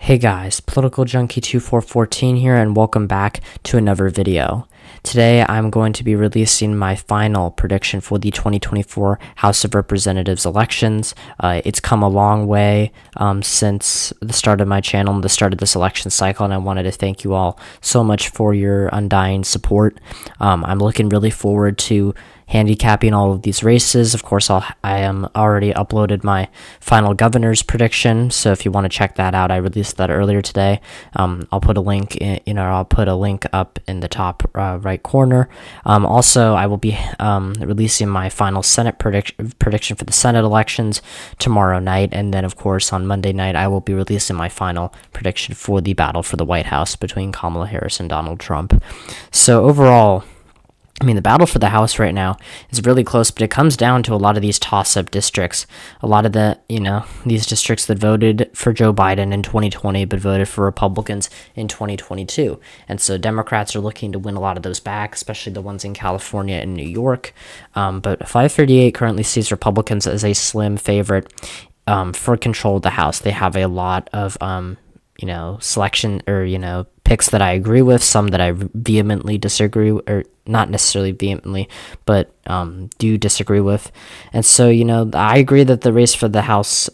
Hey guys, Political Junkie 2414 here, and welcome back to another video. Today I'm going to be releasing my final prediction for the 2024 House of Representatives elections. It's come a long way since the start of my channel and the start of this election cycle, and I wanted to thank you all so much for your undying support. I'm looking really forward to handicapping all of these races. Of course, I am already uploaded my final governor's prediction, so if you want to check that out, I released that earlier today. I'll put a link I'll put a link up in the top right corner. Also, I will be releasing my final Senate prediction for the Senate elections tomorrow night, and then of course on Monday night I will be releasing my final prediction for the battle for the White House between Kamala Harris and Donald Trump. So overall, the battle for the House right now is really close, but it comes down to a lot of these toss-up districts. A lot of these districts that voted for Joe Biden in 2020, but voted for Republicans in 2022. And so Democrats are looking to win a lot of those back, especially the ones in California and New York. But 538 currently sees Republicans as a slim favorite for control of the House. They have a lot of selection or picks that I agree with, some that I vehemently disagree, or not necessarily vehemently, but do disagree with. And so I agree that the race for the House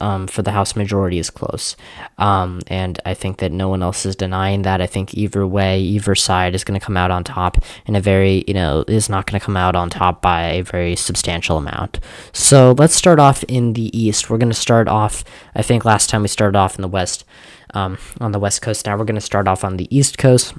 majority is close, and I think that no one else is denying that. I think either way, either side is going to come out on top in a very is not going to come out on top by a very substantial amount. So let's start off in the East. We're going to start off, I think last time we started off in the West, on the West Coast. Now we're going to start off on the East Coast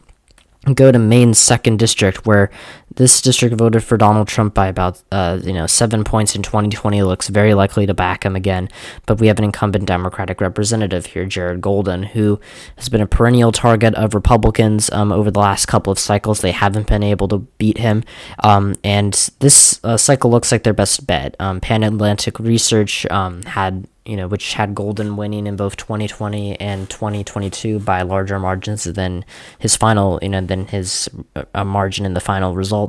and go to Maine's 2nd District, where this district voted for Donald Trump by about 7 points in 2020. It looks very likely to back him again, but we have an incumbent Democratic representative here, Jared Golden, who has been a perennial target of Republicans over the last couple of cycles. They haven't been able to beat him, and this cycle looks like their best bet. Pan Atlantic Research which had Golden winning in both 2020 and 2022 by larger margins than his final, than his margin in the final results,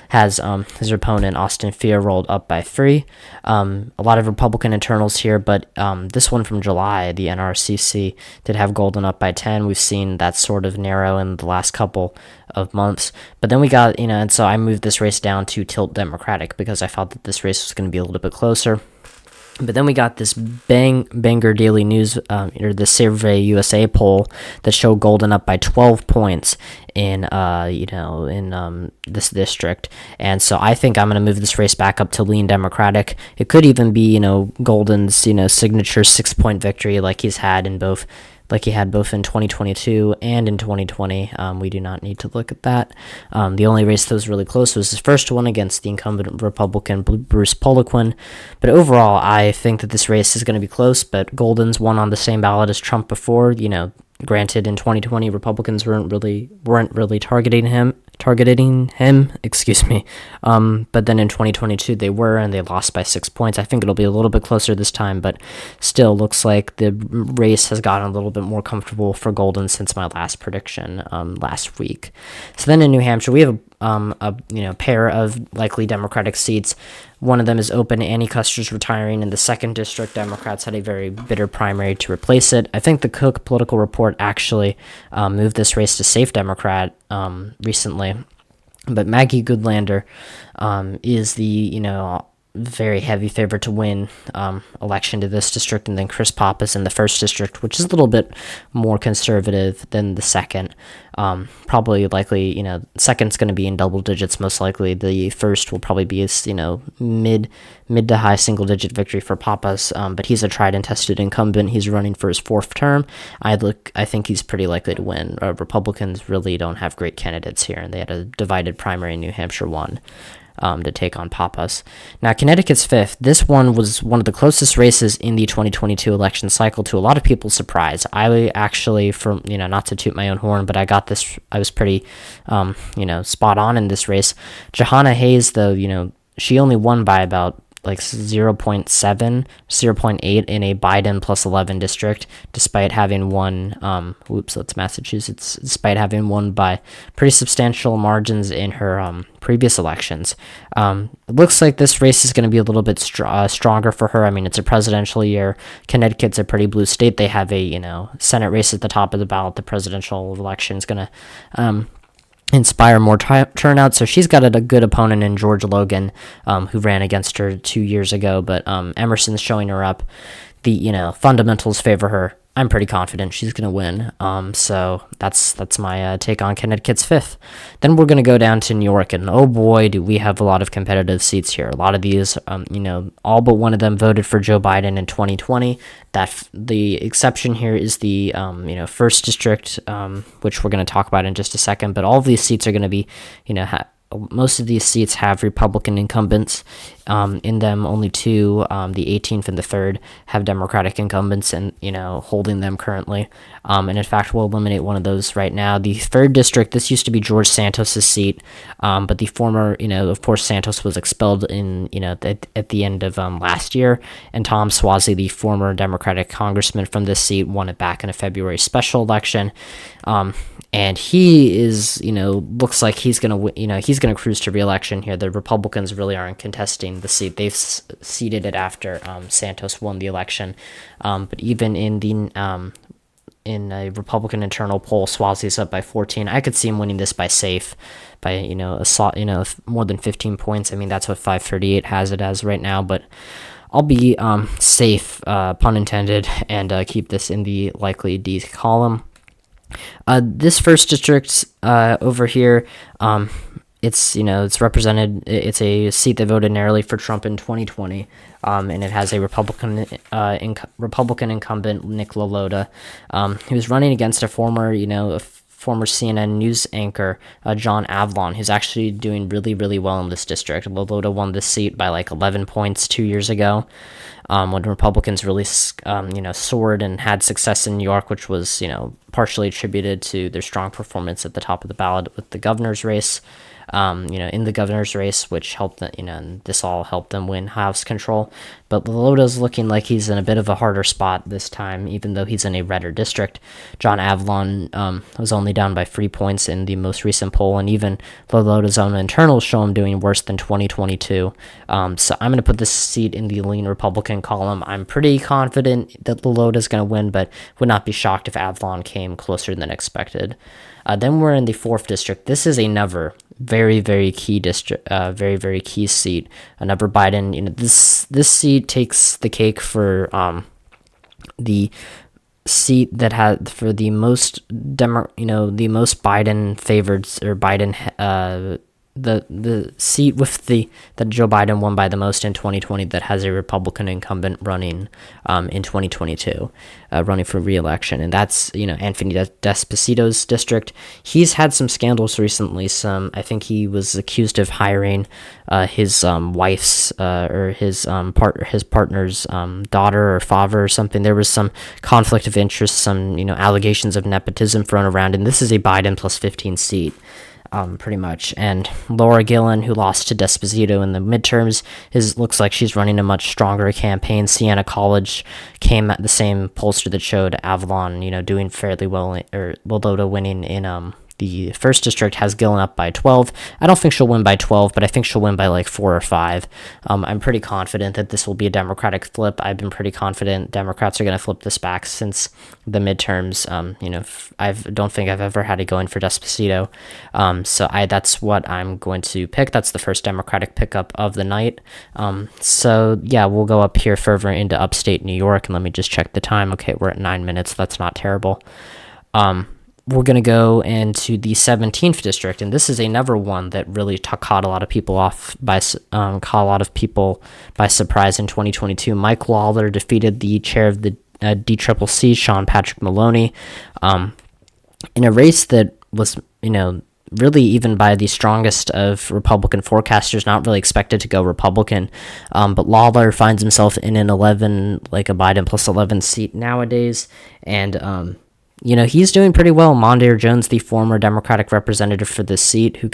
has his opponent Austin Fear rolled up by 3. A lot of Republican internals here, but this one from July, the NRCC, did have Golden up by 10. We've seen that sort of narrow in the last couple of months, but then we got, and so I moved this race down to tilt Democratic because I felt that this race was going to be a little bit closer. But then we got this Bangor Daily News, or the Survey USA poll that showed Golden up by 12 points in this district. And so I think I'm going to move this race back up to lean Democratic. It could even be, Golden's, signature 6-point victory like he had both in 2022 and in 2020. We do not need to look at that. The only race that was really close was his first one against the incumbent Republican Bruce Poliquin. But overall, I think that this race is going to be close, but Golden's won on the same ballot as Trump before. Granted, in 2020, Republicans weren't really targeting him, excuse me. But then in 2022, they were, and they lost by 6 points. I think it'll be a little bit closer this time, but still looks like the race has gotten a little bit more comfortable for Golden since my last prediction last week. So then in New Hampshire, we have a pair of likely Democratic seats. One of them is open. Annie Kuster's retiring. In the 2nd District, Democrats had a very bitter primary to replace it. I think the Cook Political Report actually moved this race to safe Democrat recently. But Maggie Goodlander is the, very heavy favorite to win election to this district, and then Chris Pappas in the 1st District, which is a little bit more conservative than the 2nd. Probably likely, second's going to be in double digits most likely. The 1st will probably be a mid to high single digit victory for Pappas, but he's a tried and tested incumbent. He's running for his 4th term. I think he's pretty likely to win. Republicans really don't have great candidates here, and they had a divided primary in New Hampshire 1. To take on Pappas. Now, Connecticut's 5th. This one was one of the closest races in the 2022 election cycle, to a lot of people's surprise. I actually, not to toot my own horn, but I was pretty, spot on in this race. Johanna Hayes, though, she only won by about like 0.7, 0.8 in a Biden plus 11 district, despite having won, that's Massachusetts, despite having won by pretty substantial margins in her previous elections. It looks like this race is going to be a little bit stronger for her. I mean, it's a presidential year. Connecticut's a pretty blue state. They have a, Senate race at the top of the ballot. The presidential election is going to inspire more turnout. So she's got a good opponent in George Logan, who ran against her 2 years ago. But Emerson's showing her up. The fundamentals favor her. I'm pretty confident she's going to win. So that's my take on Connecticut's 5th. Then we're going to go down to New York, and oh boy, do we have a lot of competitive seats here. A lot of these, all but one of them voted for Joe Biden in 2020. The exception here is the, 1st district, which we're going to talk about in just a second. But all of these seats are going to be, most of these seats have Republican incumbents in them. Only 2, the 18th and the 3rd, have Democratic incumbents and, holding them currently. And in fact, we'll eliminate one of those right now. The 3rd district, this used to be George Santos's seat, but the former, of course, Santos was expelled in, at the end of last year. And Tom Suozzi, the former Democratic congressman from this seat, won it back in a February special election. And he is, looks like he's going to cruise to re-election here. The Republicans really aren't contesting the seat. They've ceded it after Santos won the election. But even in a Republican internal poll, Suozzi's up by 14. I could see him winning this by more than 15 points. I mean, that's what 538 has it as right now. But I'll be safe, pun intended, and keep this in the likely D column. This 1st district over here, it's represented. It's a seat that voted narrowly for Trump in 2020, and it has a Republican incumbent, Nick LaLota, who's running against a former CNN news anchor, John Avlon, who's actually doing really, really well in this district. LaLota won this seat by like 11 points 2 years ago, when Republicans really, soared and had success in New York, which was, partially attributed to their strong performance at the top of the ballot with the governor's race. In the governor's race, which helped, and this all helped them win House control. But LaLota's looking like he's in a bit of a harder spot this time, even though he's in a redder district. John Avlon was only down by 3 points in the most recent poll, and even LaLota's own internals show him doing worse than 2022. So I'm going to put this seat in the lean Republican column. I'm pretty confident that LaLota's going to win, but would not be shocked if Avlon came closer than expected. Then we're in the 4th district. This is another very, very key district, very, very key seat. Another Biden. This seat takes the cake for the seat that had for the most the most Biden favored, or Biden the seat with that Joe Biden won by the most in 2020, that has a Republican incumbent running in 2022, running for re-election, and that's Anthony Despacito's district. He's had some scandals recently. I think he was accused of hiring his wife's or his partner's daughter or father or something. There was some conflict of interest, some allegations of nepotism thrown around, and this is a Biden plus 15 seat. Pretty much. And Laura Gillen, who lost to Despacito in the midterms, looks like she's running a much stronger campaign. Siena College came at the same pollster that showed Avlon, doing fairly well, or LaLota winning in the 1st district, has Gillen up by 12. I don't think she'll win by 12, but I think she'll win by like 4 or 5. I'm pretty confident that this will be a Democratic flip. I've been pretty confident Democrats are going to flip this back since the midterms. I don't think I've ever had it going for Despacito. So that's what I'm going to pick. That's the first Democratic pickup of the night. So yeah, we'll go up here further into upstate New York, and let me just check the time. Okay, we're at 9 minutes. That's not terrible. We're going to go into the 17th district, and this is another one that really caught a lot of people by surprise in 2022. Mike Lawler defeated the chair of the DCCC, Sean Patrick Maloney, in a race that was, really, even by the strongest of Republican forecasters, not really expected to go Republican. But Lawler finds himself in an 11, like a Biden plus 11 seat nowadays, and he's doing pretty well. Mondaire Jones, the former Democratic representative for this seat, who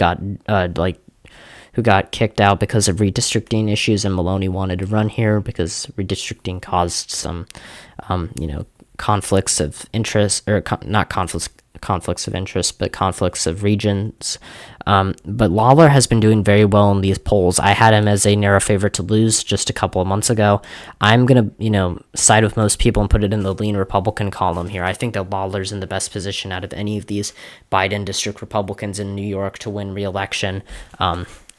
who got kicked out because of redistricting issues, and Maloney wanted to run here because redistricting caused some, conflicts of interest, or not conflicts of interest, but conflicts of regions. But Lawler has been doing very well in these polls. I had him as a narrow favorite to lose just a couple of months ago. I'm going to, side with most people and put it in the lean Republican column here. I think that Lawler's in the best position out of any of these Biden district Republicans in New York to win re-election.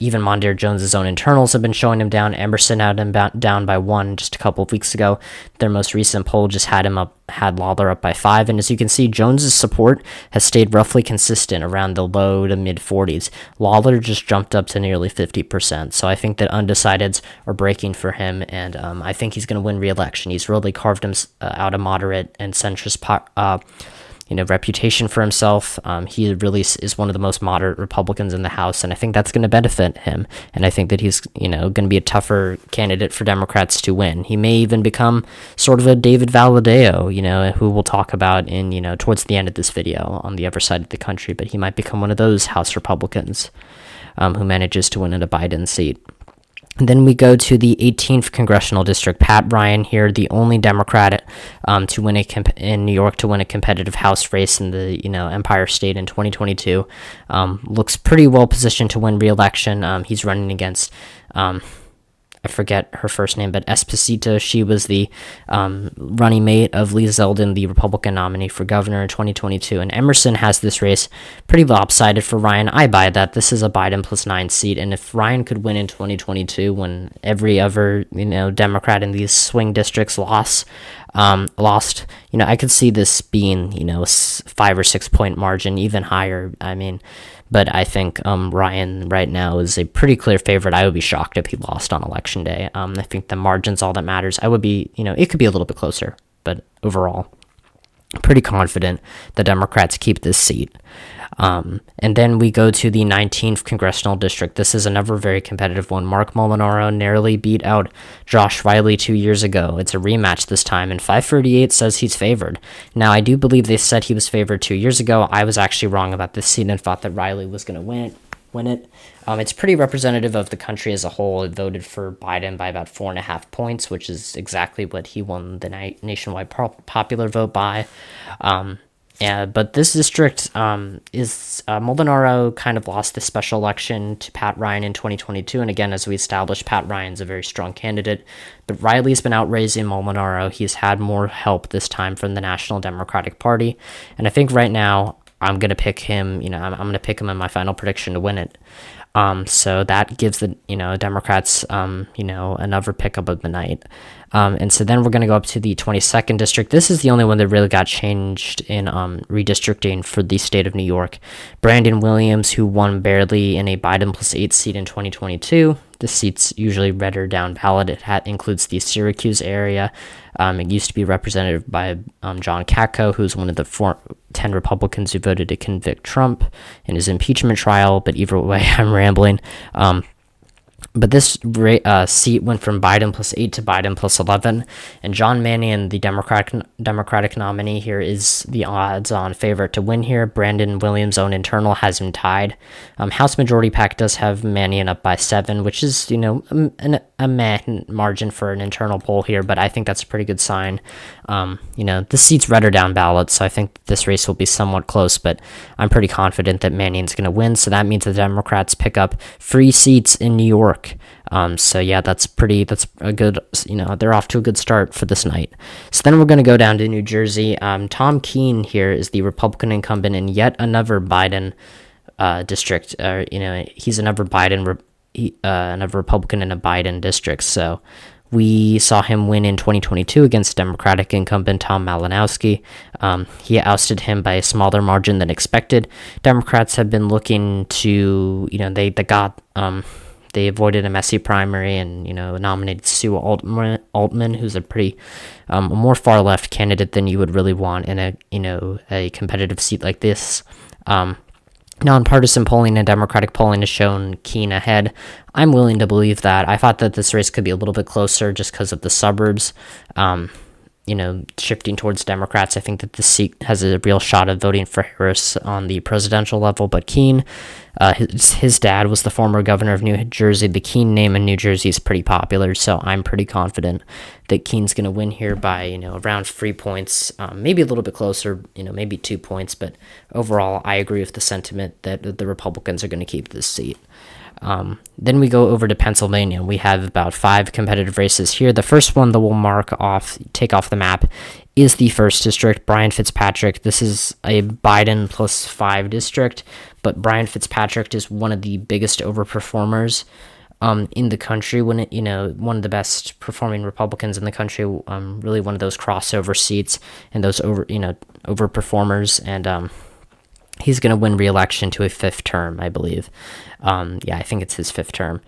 Even Mondaire Jones's own internals have been showing him down. Emerson had him down by 1 just a couple of weeks ago. Their most recent poll just had Lawler up by 5. And as you can see, Jones's support has stayed roughly consistent around the low to mid 40s. Lawler just jumped up to nearly 50%. So I think that undecideds are breaking for him, and I think he's going to win re-election. He's really carved him out a moderate and centrist reputation for himself. He really is one of the most moderate Republicans in the House, and I think that's going to benefit him. And I think that he's, going to be a tougher candidate for Democrats to win. He may even become sort of a David Valadao, who we'll talk about in, towards the end of this video on the other side of the country. But he might become one of those House Republicans who manages to win at a Biden seat. And then we go to the 18th congressional district. Pat Ryan here, the only Democrat to win in New York to win a competitive House race in the Empire State in 2022. Looks pretty well positioned to win re-election. He's running against I forget her first name, but Esposito. She was the running mate of Lee Zeldin, the Republican nominee for governor in 2022. And Emerson has this race pretty lopsided for Ryan. I buy that. This is a Biden +9 seat. And if Ryan could win in 2022 when every other, Democrat in these swing districts lost, I could see this being, a 5 or 6 point margin, even higher. But I think Ryan right now is a pretty clear favorite. I would be shocked if he lost on election day. I think the margin's all that matters. I would be, it could be a little bit closer, but overall, I'm pretty confident the Democrats keep this seat. And then we go to the 19th congressional district. This is another very competitive one. Mark Molinaro narrowly beat out Josh Riley 2 years ago. It's a rematch this time, and 538 says he's favored. Now, I do believe they said he was favored 2 years ago. I was actually wrong about this seat and thought that Riley was going to win it. It's pretty representative of the country as a whole. It voted for Biden by about 4.5 points, which is exactly what he won the nationwide popular vote by. But this district is Molinaro kind of lost this special election to Pat Ryan in 2022. And again, as we established, Pat Ryan's a very strong candidate. But Riley's been outraising Molinaro. He's had more help this time from the National Democratic Party. And I think right now I'm going to pick him, I'm going to pick him in my final prediction to win it. So that gives the, Democrats, another pickup of the night. And so then we're going to go up to the 22nd district. This is the only one that really got changed in redistricting for the state of New York. Brandon Williams, who won barely in a Biden +8 seat in 2022. This seat's usually redder down ballot. It includes the Syracuse area. It used to be represented by John Katko, who's one of the 10 Republicans who voted to convict Trump in his impeachment trial. But either way, I'm rambling. But this seat went from Biden +8 to Biden +11, and John Mannion, the Democratic nominee here, is the odds-on favorite to win here. Brandon Williams' own internal has him tied. House Majority PAC does have Mannion up by 7, which is, a margin for an internal poll here, but I think that's a pretty good sign. This seat's redder down ballot, so I think this race will be somewhat close, but I'm pretty confident that Mannion's going to win, so that means the Democrats pick up 3 seats in New York. So yeah, that's a good, they're off to a good start for this night. So then we're going to go down to New Jersey. Tom Keene here is the Republican incumbent in yet another Biden district. He's another another Republican in a Biden district. So we saw him win in 2022 against Democratic incumbent Tom Malinowski. He ousted him by a smaller margin than expected. Democrats have been looking to, they avoided a messy primary and, nominated Sue Altman, who's a pretty, a more far-left candidate than you would really want in a competitive seat like this. Nonpartisan polling and Democratic polling has shown Keene ahead. I'm willing to believe that. I thought that this race could be a little bit closer just because of the suburbs. shifting towards Democrats. I think that the seat has a real shot of voting for Harris on the presidential level. But Keene, his dad was the former governor of New Jersey. The Keene name in New Jersey is pretty popular, so I'm pretty confident that Keene's going to win here by, around 3 points, maybe a little bit closer, maybe 2 points. But overall, I agree with the sentiment that the Republicans are going to keep this seat. Then we go over to Pennsylvania. We have about 5 competitive races here. The first one that we'll take off the map is the 1st district, Brian Fitzpatrick. This is a Biden plus 5 district, but Brian Fitzpatrick is one of the biggest overperformers in the country. One of the best performing Republicans in the country. Really one of those crossover seats and those overperformers. And he's going to win re-election to a 5th term, I believe. I think it's his 5th term.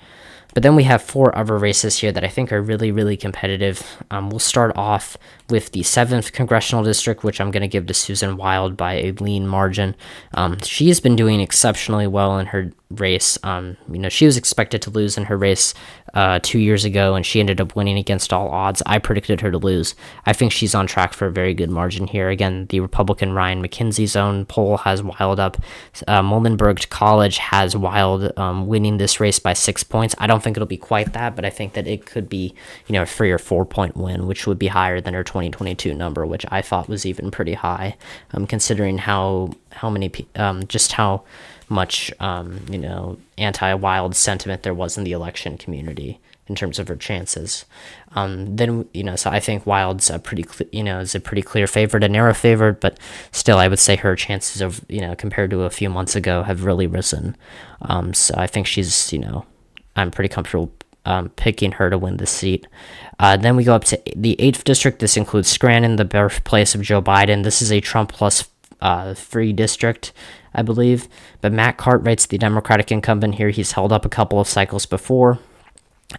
But then we have 4 other races here that I think are really, really competitive. We'll start off with the 7th congressional district, which I'm going to give to Susan Wild by a lean margin. She has been doing exceptionally well in her race. She was expected to lose in her race 2 years ago, and she ended up winning against all odds. I predicted her to lose. I think she's on track for a very good margin here. Again, the Republican Ryan McKenzie's own poll has Wild up. Muhlenberg College has Wild winning this race by 6 points. I don't think it'll be quite that, but I think that it could be, a 3 or 4 point win, which would be higher than her 2022 number, which I thought was even pretty high, considering how much anti-Wild sentiment there was in the election community in terms of her chances. So I think Wild's is a pretty clear favorite, a narrow favorite, but still I would say her chances of, compared to a few months ago have really risen. So I think she's, I'm pretty comfortable picking her to win the seat. Then we go up to the 8th district. This includes Scranton, the birthplace of Joe Biden. This is a Trump plus 3 district, I believe. But Matt Cartwright's the Democratic incumbent here. He's held up a couple of cycles before.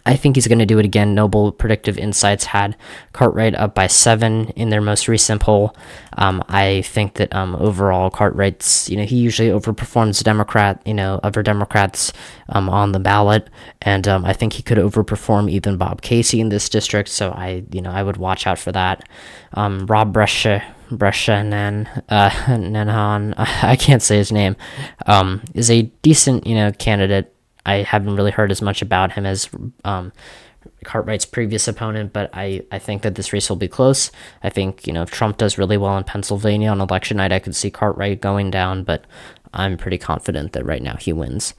I think he's going to do it again. Noble Predictive Insights had Cartwright up by 7 in their most recent poll. I think that overall Cartwright's, he usually overperforms other Democrats on the ballot, and I think he could overperform even Bob Casey in this district. So I would watch out for that. Rob Brescianan, I can't say his name, is a decent, candidate. I haven't really heard as much about him as Cartwright's previous opponent, but I think that this race will be close. I think, if Trump does really well in Pennsylvania on election night, I could see Cartwright going down, but I'm pretty confident that right now he wins.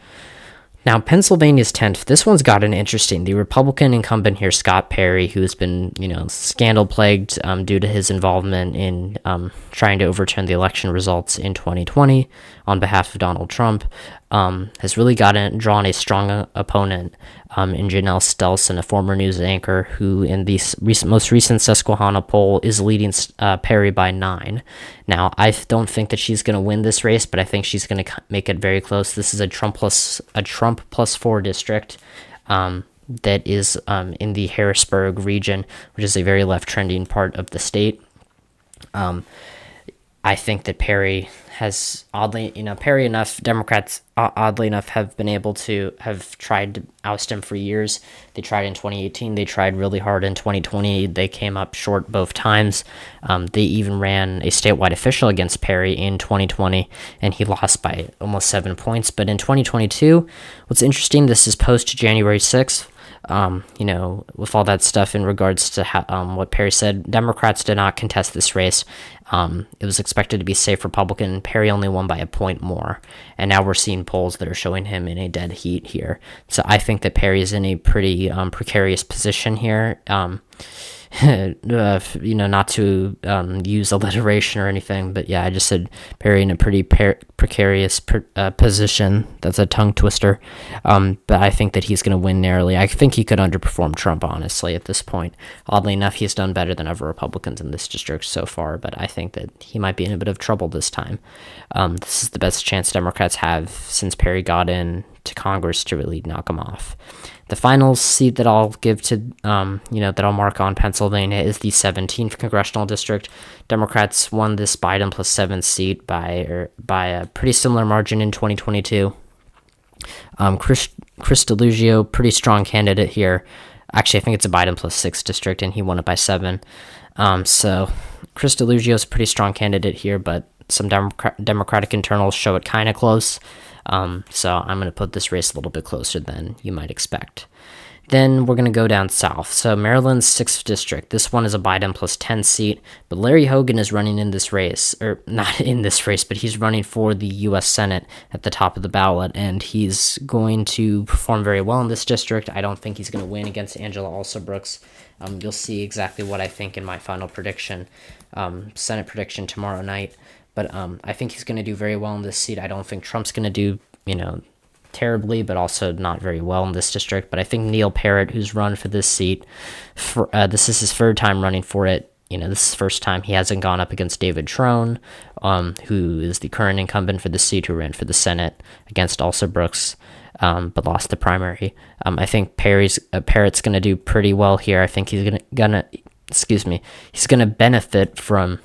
Now, Pennsylvania's 10th, this one's gotten interesting. The Republican incumbent here, Scott Perry, who's been, scandal-plagued due to his involvement in trying to overturn the election results in 2020 on behalf of Donald Trump, has really drawn a strong opponent in Janelle Stelson, a former news anchor who in the most recent Susquehanna poll is leading Perry by 9. Now, I don't think that she's going to win this race, but I think she's going to make it very close. This is a Trump plus 4 district that is in the Harrisburg region, which is a very left-trending part of the state. I think that Perry has Democrats oddly enough have tried to oust him for years. They tried in 2018. They tried really hard in 2020. They came up short both times. They even ran a statewide official against Perry in 2020, and he lost by almost 7 points. But in 2022, what's interesting, this is post January 6th. With all that stuff in regards to what Perry said, Democrats did not contest this race. It was expected to be safe Republican. Perry only won by a point more. And now we're seeing polls that are showing him in a dead heat here. So I think that Perry is in a pretty precarious position here. Not to use alliteration or anything, but yeah, I just said Perry in a pretty precarious position. That's a tongue twister. But I think that he's going to win narrowly. I think he could underperform Trump, honestly, at this point. Oddly enough, he's done better than other Republicans in this district so far, but I think that he might be in a bit of trouble this time. This is the best chance Democrats have since Perry got in to Congress to really knock him off. The final seat that I'll give to, that I'll mark on Pennsylvania is the 17th congressional district. Democrats won this Biden plus 7 seat by a pretty similar margin in 2022. Chris Delugio, pretty strong candidate here. Actually, I think it's a Biden plus 6 district, and he won it by 7. So Chris DeLugio is a pretty strong candidate here, but some Democratic internals show it kind of close. So I'm going to put this race a little bit closer than you might expect. Then we're going to go down south. So Maryland's 6th district. This one is a Biden plus 10 seat, but Larry Hogan is running in this race, or not in this race, but he's running for the U.S. Senate at the top of the ballot, and he's going to perform very well in this district. I don't think he's going to win against Angela Alsobrooks. You'll see exactly what I think in my final prediction, Senate prediction tomorrow night. But I think he's going to do very well in this seat. I don't think Trump's going to do, terribly, but also not very well in this district. But I think Neil Parrott, who's run for this seat, this is his third time running for it. This is the first time he hasn't gone up against David Trone, who is the current incumbent for the seat, who ran for the Senate against Alsobrooks, but lost the primary. I think Parrott's going to do pretty well here. I think he's he's gonna benefit from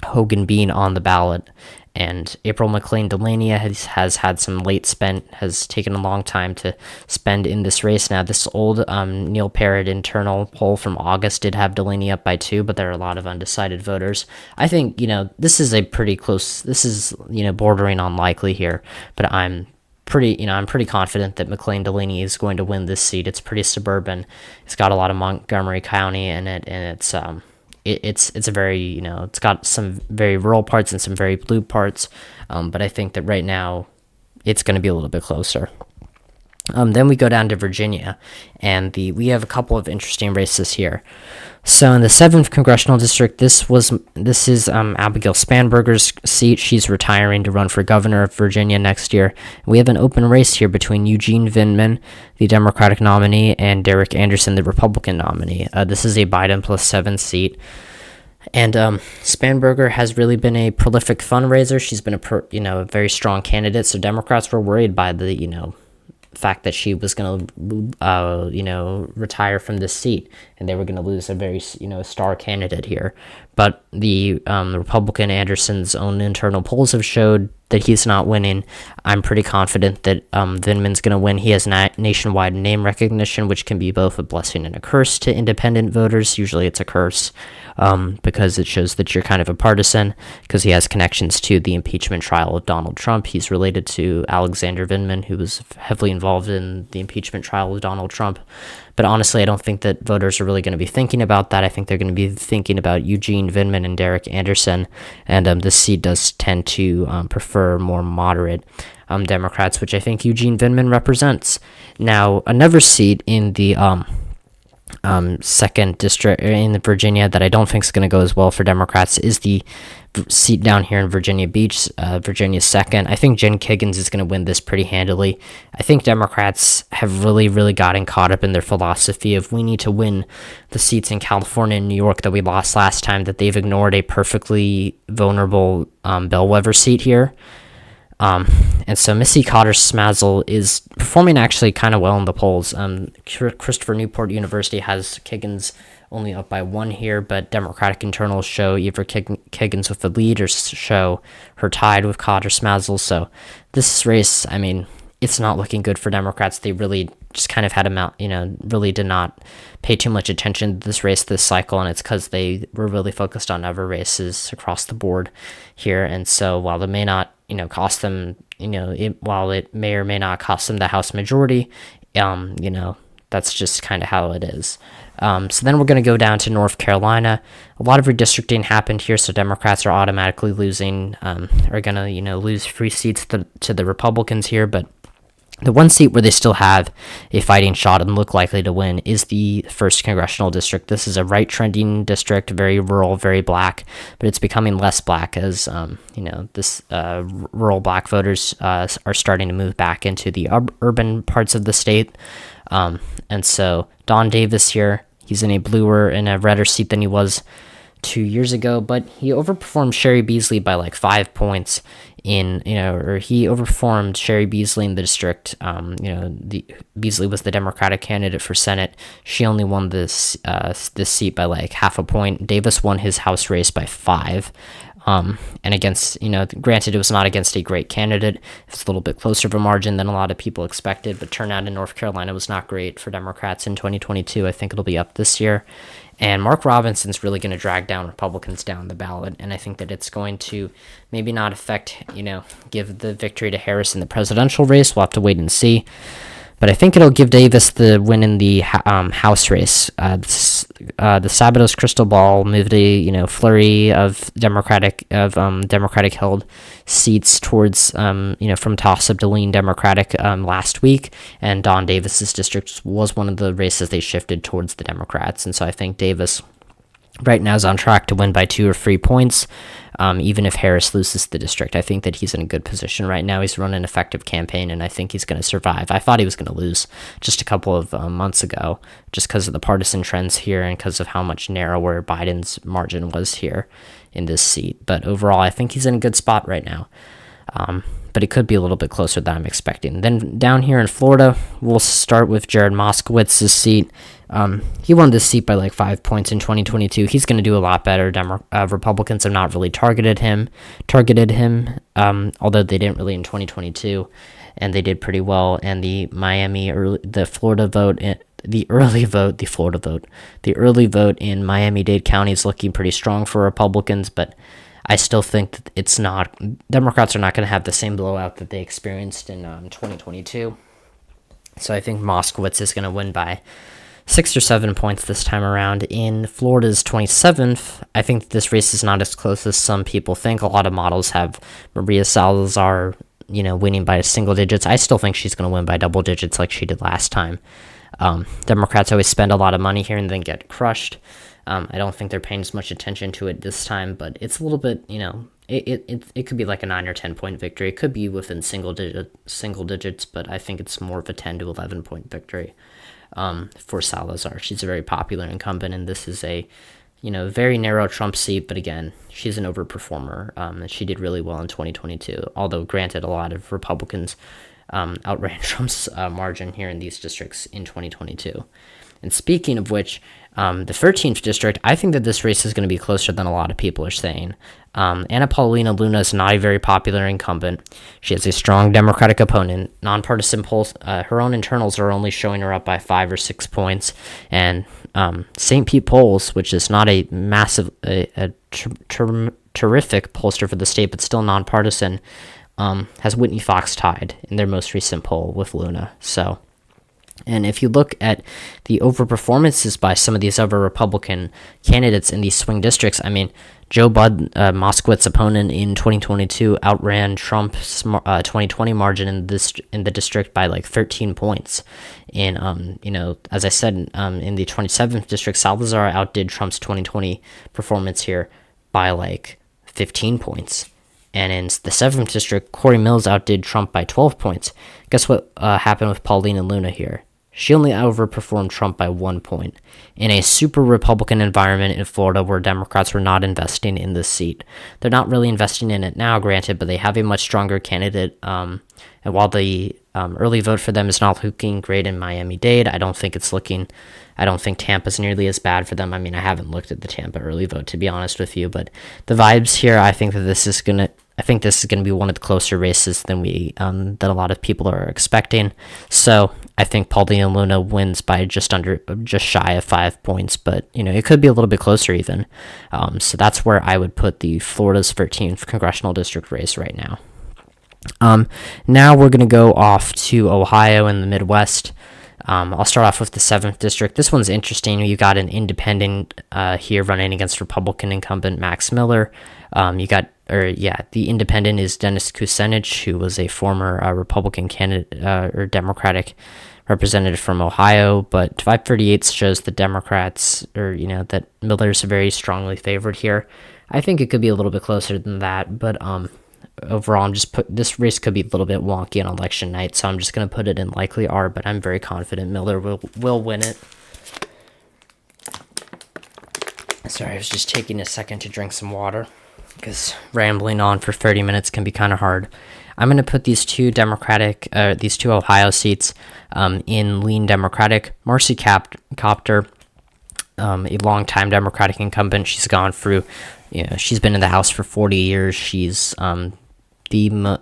Hogan being on the ballot. And April McLean Delaney has had some has taken a long time to spend in this race. Now, this old Neil Parrott internal poll from August did have Delaney up by 2, but there are a lot of undecided voters. I think, this is a pretty close, bordering on likely here, but I'm pretty confident that McLean Delaney is going to win this seat. It's pretty suburban. It's got a lot of Montgomery County in it, and it's a very, it's got some very rural parts and some very blue parts, but I think that right now it's going to be a little bit closer. Then we go down to Virginia, and we have a couple of interesting races here. So in the 7th congressional district, this is Abigail Spanberger's seat. She's retiring to run for governor of Virginia next year. We have an open race here between Eugene Vindman, the Democratic nominee, and Derek Anderson, the Republican nominee. This is a Biden plus 7 seat. And Spanberger has really been a prolific fundraiser. She's been a very strong candidate. So Democrats were worried by the fact that she was going to retire from this seat, and they were going to lose a very star candidate here. But the Republican Anderson's own internal polls have showed that he's not winning. I'm pretty confident that Vindman's going to win. He has nationwide name recognition, which can be both a blessing and a curse to independent voters. Usually it's a curse because it shows that you're kind of a partisan, because he has connections to the impeachment trial of Donald Trump. He's related to Alexander Vindman, who was heavily involved in the impeachment trial of Donald Trump. But honestly, I don't think that voters are really going to be thinking about that. I think they're going to be thinking about Eugene Vindman and Derek Anderson, and this seat does tend to prefer more moderate Democrats, which I think Eugene Vindman represents. Now, another seat in the 2nd district in Virginia that I don't think is going to go as well for Democrats is the seat down here in Virginia Beach, Virginia's 2nd. I think Jen Kiggins is going to win this pretty handily. I think Democrats have really, really gotten caught up in their philosophy of we need to win the seats in California and New York that we lost last time, that they've ignored a perfectly vulnerable bellwether seat here. And so Missy Cotter Smazzle is performing actually kind of well in the polls. Christopher Newport University has Kiggins only up by 1 here, but Democratic internals show either Kiggins with the lead or show her tied with Cotter Smazzle. So this race, it's not looking good for Democrats. They really just kind of had really did not pay too much attention to this race this cycle, and it's because they were really focused on other races across the board here. And so while it may not, cost them, while it may or may not cost them the House majority, that's just kind of how it is. So then we're going to go down to North Carolina. A lot of redistricting happened here, so Democrats are automatically losing, are going to, lose 3 seats to the Republicans here, but the one seat where they still have a fighting shot and look likely to win is the 1st congressional district. This is a right-trending district, very rural, very black, but it's becoming less black as, rural black voters are starting to move back into the urban parts of the state. And so Don Davis here, he's in a redder seat than he was 2 years ago, but he overperformed Sherry Beasley by like 5 points he overperformed Sherry Beasley in the district. Beasley was the Democratic candidate for Senate. She only won this seat by like half a point. Davis won his House race by 5. And against, granted, it was not against a great candidate. It's a little bit closer of a margin than a lot of people expected, but turnout in North Carolina was not great for Democrats in 2022. I think it'll be up this year. And Mark Robinson's really going to drag down Republicans down the ballot. And I think that it's going to maybe not affect, give the victory to Harris in the presidential race. We'll have to wait and see. But I think it'll give Davis the win in the House race. The Sabados crystal ball moved a flurry of Democratic held seats towards from toss-up to lean Democratic last week, and Don Davis's district was one of the races they shifted towards the Democrats, and so I think Davis right now is on track to win by 2 or 3 points. Even if Harris loses the district, I think that he's in a good position right now. He's run an effective campaign, and I think he's going to survive. I thought he was going to lose just a couple of months ago, just because of the partisan trends here and because of how much narrower Biden's margin was here in this seat. But overall, I think he's in a good spot right now. But it could be a little bit closer than I'm expecting. Then down here in Florida, we'll start with Jared Moskowitz's seat. He won this seat by like 5 points in 2022. He's going to do a lot better. Republicans have not really targeted him, although they didn't really in 2022, and they did pretty well. And the early vote in Miami-Dade County is looking pretty strong for Republicans, but I still think that Democrats are not going to have the same blowout that they experienced in 2022. So I think Moskowitz is going to win by 6 or 7 points this time around. In Florida's 27th, I think this race is not as close as some people think. A lot of models have Maria Salazar, winning by single digits. I still think she's going to win by double digits like she did last time. Democrats always spend a lot of money here and then get crushed. I don't think they're paying as much attention to it this time, but it's a little bit, it could be like a 9 or 10 point victory. It could be within single digits, but I think it's more of a 10 to 11 point victory for Salazar. She's a very popular incumbent, and this is a, very narrow Trump seat, but again, she's an overperformer, and she did really well in 2022, although granted, a lot of Republicans outran Trump's margin here in these districts in 2022. And speaking of which, the 13th district, I think that this race is going to be closer than a lot of people are saying. Anna Paulina Luna is not a very popular incumbent. She has a strong Democratic opponent. Nonpartisan polls, her own internals are only showing her up by 5 or 6 points. And St. Pete polls, which is not a massive, terrific pollster for the state, but still nonpartisan, has Whitney Fox tied in their most recent poll with Luna. And if you look at the overperformances by some of these other Republican candidates in these swing districts, I mean, Joe Budd, Moskowitz's opponent in 2022, outran Trump's 2020 margin in the district by like 13 points. And as I said, in the 27th district, Salazar outdid Trump's 2020 performance here by like 15 points. And in the 7th district, Corey Mills outdid Trump by 12 points. Guess what happened with Paulina Luna here? She only overperformed Trump by 1 point in a super Republican environment in Florida where Democrats were not investing in this seat. They're not really investing in it now, granted, but they have a much stronger candidate. And while the early vote for them is not looking great in Miami-Dade, I don't think Tampa's nearly as bad for them. I mean, I haven't looked at the Tampa early vote, to be honest with you, but the vibes here, I think this is going to be one of the closer races than a lot of people are expecting. So I think Paulina Luna wins by just shy of 5 points, but it could be a little bit closer even. So that's where I would put the Florida's 13th congressional district race right now. Now we're going to go off to Ohio in the Midwest. I'll start off with the 7th district. This one's interesting. You got an independent here running against Republican incumbent Max Miller. The independent is Dennis Kucinich, who was a former Republican candidate or Democratic representative from Ohio. But 538 shows the Democrats, that Miller's very strongly favored here. I think it could be a little bit closer than that, but overall, this race could be a little bit wonky on election night, so I'm just going to put it in likely R, but I'm very confident Miller will win it. Sorry, I was just taking a second to drink some water, because rambling on for 30 minutes can be kind of hard. I'm going to put these two Ohio seats in lean Democratic. Marcy Copter, a longtime Democratic incumbent, she's gone through she's been in the House for 40 years. She's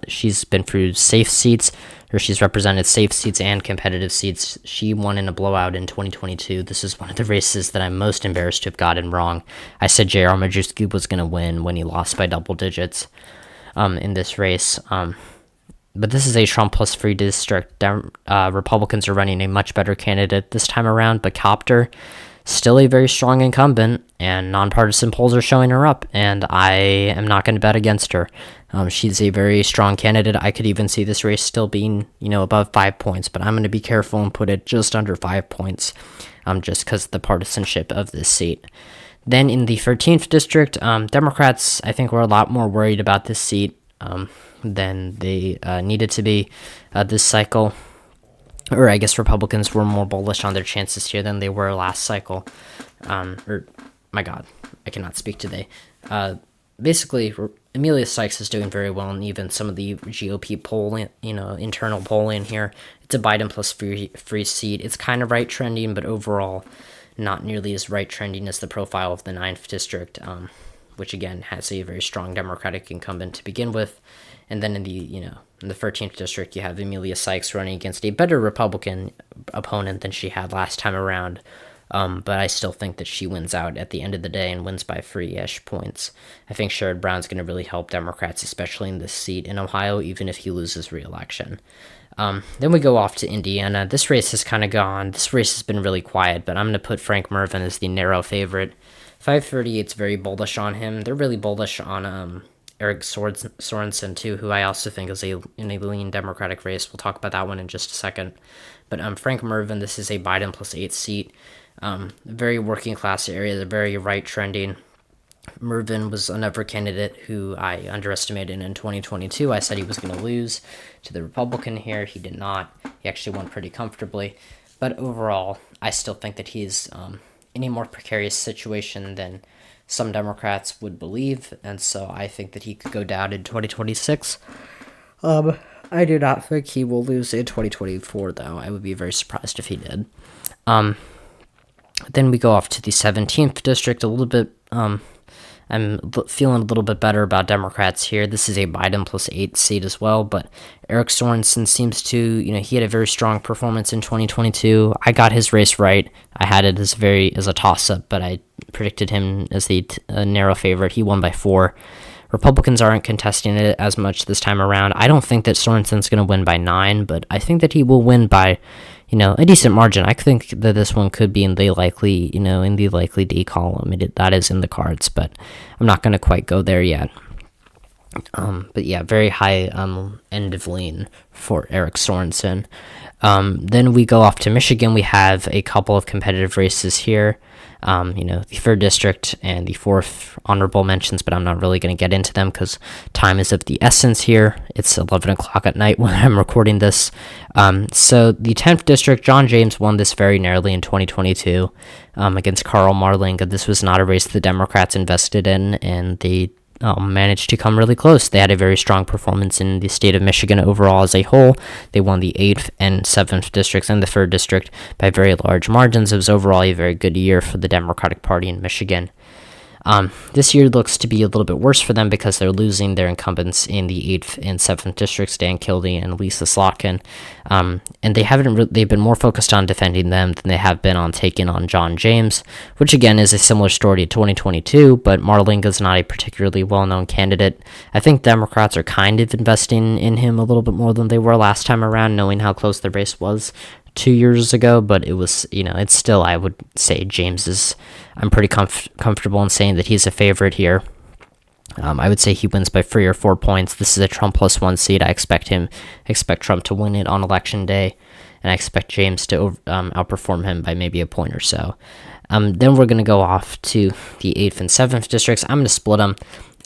she's been through safe seats, or she's represented safe seats and competitive seats. She won in a blowout in 2022. This is one of the races that I'm most embarrassed to have gotten wrong. I said J.R. Majewski was going to win when he lost by double digits in this race. But this is a Trump plus free district. Republicans are running a much better candidate this time around, but Copter, still a very strong incumbent, and nonpartisan polls are showing her up, and I am not going to bet against her. She's a very strong candidate. I could even see this race still being, above 5 points, but I'm going to be careful and put it just under 5 points, just because of the partisanship of this seat. Then in the 13th district, Democrats, I think, were a lot more worried about this seat than they needed to be this cycle. Or I guess Republicans were more bullish on their chances here than they were last cycle. My God, I cannot speak today. Basically, Amelia Sykes is doing very well, and even some of the GOP polling, internal polling here. It's a Biden plus free seat. It's kind of right trending, but overall, not nearly as right trending as the profile of the 9th district, which again has a very strong Democratic incumbent to begin with. And then in the 13th district, you have Amelia Sykes running against a better Republican opponent than she had last time around. But I still think that she wins out at the end of the day and wins by 3-ish points. I think Sherrod Brown's going to really help Democrats, especially in this seat in Ohio, even if he loses re-election. Then we go off to Indiana. This race has kind of gone. This race has been really quiet, but I'm going to put Frank Mervyn as the narrow favorite. 538's very bullish on him. They're really bullish on Eric Sorensen, too, who I also think is in a lean Democratic race. We'll talk about that one in just a second. But Frank Mervyn, this is a Biden plus 8 seat. Very working class area, they're very right trending. Mervyn was another candidate who I underestimated in 2022. I said he was going to lose to the Republican here. He did not. He actually won pretty comfortably. But overall, I still think that he's in a more precarious situation than some Democrats would believe, and so I think that he could go down in 2026. I do not think he will lose in 2024, though. I would be very surprised if he did. Then we go off to the 17th district. A little bit, I'm feeling a little bit better about Democrats here. This is a Biden plus 8 seat as well, but Eric Sorensen seems to, he had a very strong performance in 2022. I got his race right. I had it as a toss-up, but I predicted him as a narrow favorite. He won by 4. Republicans aren't contesting it as much this time around. I don't think that Sorensen's going to win by 9, but I think that he will win by, a decent margin. I think that this one could be in the likely D column. That is in the cards, but I'm not going to quite go there yet. But yeah, very high end of lean for Eric Sorensen. Then we go off to Michigan. We have a couple of competitive races here. The 3rd district and the 4th honorable mentions, but I'm not really going to get into them because time is of the essence here. It's 11 o'clock at night when I'm recording this. So the 10th district, John James won this very narrowly in 2022 against Carl Marlinga. This was not a race the Democrats invested in, and they managed to come really close. They had a very strong performance in the state of Michigan overall as a whole. They won the 8th and 7th districts and the 3rd district by very large margins. It was overall a very good year for the Democratic Party in Michigan. This year looks to be a little bit worse for them because they're losing their incumbents in the 8th and 7th districts, Dan Kildee and Lisa Slotkin. And they've been more focused on defending them than they have been on taking on John James, which again is a similar story to 2022, but Marlinga's not a particularly well-known candidate. I think Democrats are kind of investing in him a little bit more than they were last time around, knowing how close the race was 2 years ago, but it was, it's still, I would say I'm pretty comfortable in saying that he's a favorite here. I would say he wins by 3 or 4 points. This is a Trump plus 1 seat. I expect Trump to win it on election day, and I expect James to outperform him by maybe a point or so. Then we're going to go off to the 8th and 7th districts. I'm going to split them.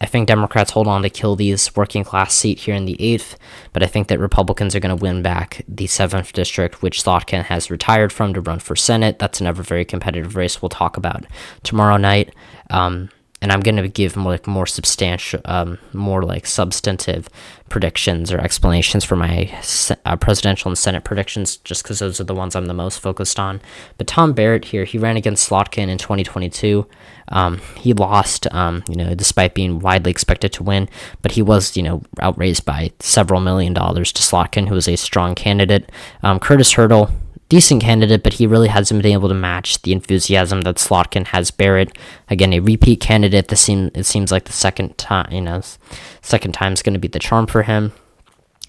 I think Democrats hold on to Kildee's working class seat here in the 8th, but I think that Republicans are going to win back the 7th district, which Slotkin has retired from to run for Senate. That's another very competitive race we'll talk about tomorrow night. and I'm going to give more substantial, more like substantive predictions or explanations for my presidential and Senate predictions, just because those are the ones I'm the most focused on. But Tom Barrett here, he ran against Slotkin in 2022. He lost, despite being widely expected to win, but he was, outraised by several $1 million to Slotkin, who was a strong candidate. Curtis Hurdle, decent candidate, but he really hasn't been able to match the enthusiasm that Slotkin has Barrett. Again, a repeat candidate. It seems like the second time, second time is going to be the charm for him.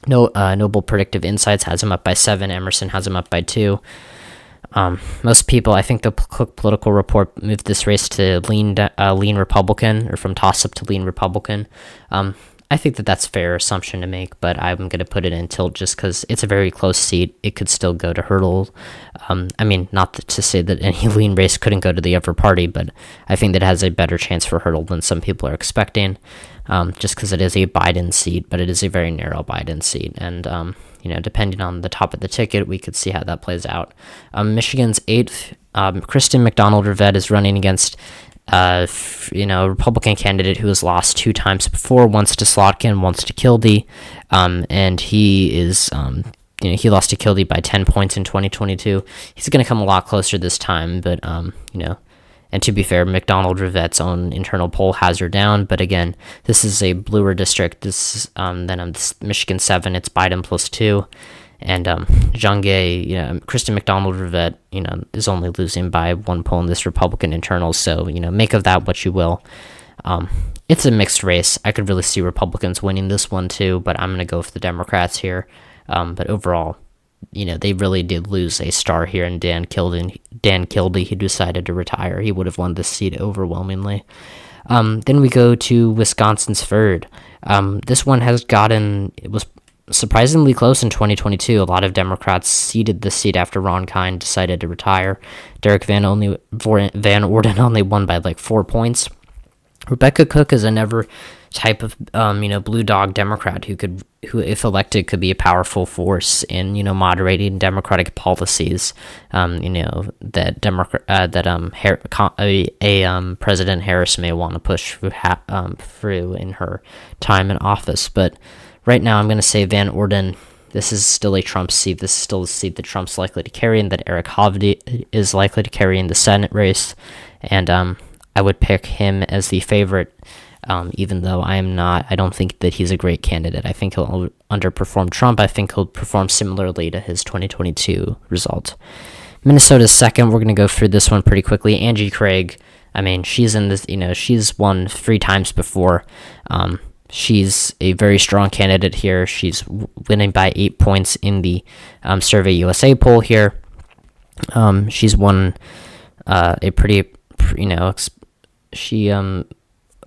Noble Predictive Insights has him up by 7. Emerson has him up by 2. Most people, I think the Cook Political Report moved this race to lean Republican, or from toss-up to lean Republican. I think that that's a fair assumption to make, but I'm going to put it in tilt just because it's a very close seat. It could still go to Hurdle. Not to say that any lean race couldn't go to the other party, but I think that it has a better chance for Hurdle than some people are expecting, just because it is a Biden seat, but it is a very narrow Biden seat. And, depending on the top of the ticket, we could see how that plays out. Michigan's 8th, Kristen McDonald-Rivette is running against a Republican candidate who has lost 2 times before, once to Slotkin, once to Kildee, and he is, he lost to Kildee by 10 points in 2022. He's going to come a lot closer this time, but, and to be fair, McDonald-Rivette's own internal poll has her down, but again, this is a bluer district. This is, then Michigan 7, it's Biden plus 2. And Jean Gay, Kristen McDonald-Rivette, is only losing by 1 poll in this Republican internal. So, make of that what you will. It's a mixed race. I could really see Republicans winning this one too, but I'm going to go for the Democrats here. But overall, they really did lose a star here in Dan Kildee, who decided to retire. He would have won this seat overwhelmingly. Then we go to Wisconsin's 3rd. This one it was surprisingly close in 2022. A lot of Democrats ceded the seat after Ron Kind decided to retire. Derek Van Orden only won by 4 points. Rebecca Cook is another type of blue dog Democrat who if elected could be a powerful force in moderating Democratic policies. That President Harris may want to push through in her time in office, but. Right now, I'm going to say Van Orden. This is still a Trump seat. This is still a seat that Trump's likely to carry, and that Eric Hovde is likely to carry in the Senate race. And I would pick him as the favorite, even though I don't think that he's a great candidate. I think he'll underperform Trump. I think he'll perform similarly to his 2022 result. Minnesota's 2nd. We're going to go through this one pretty quickly. Angie Craig. She's in this. She's won 3 times before. She's a very strong candidate here. She's winning by 8 points in the Survey USA poll here. She's won a pretty, she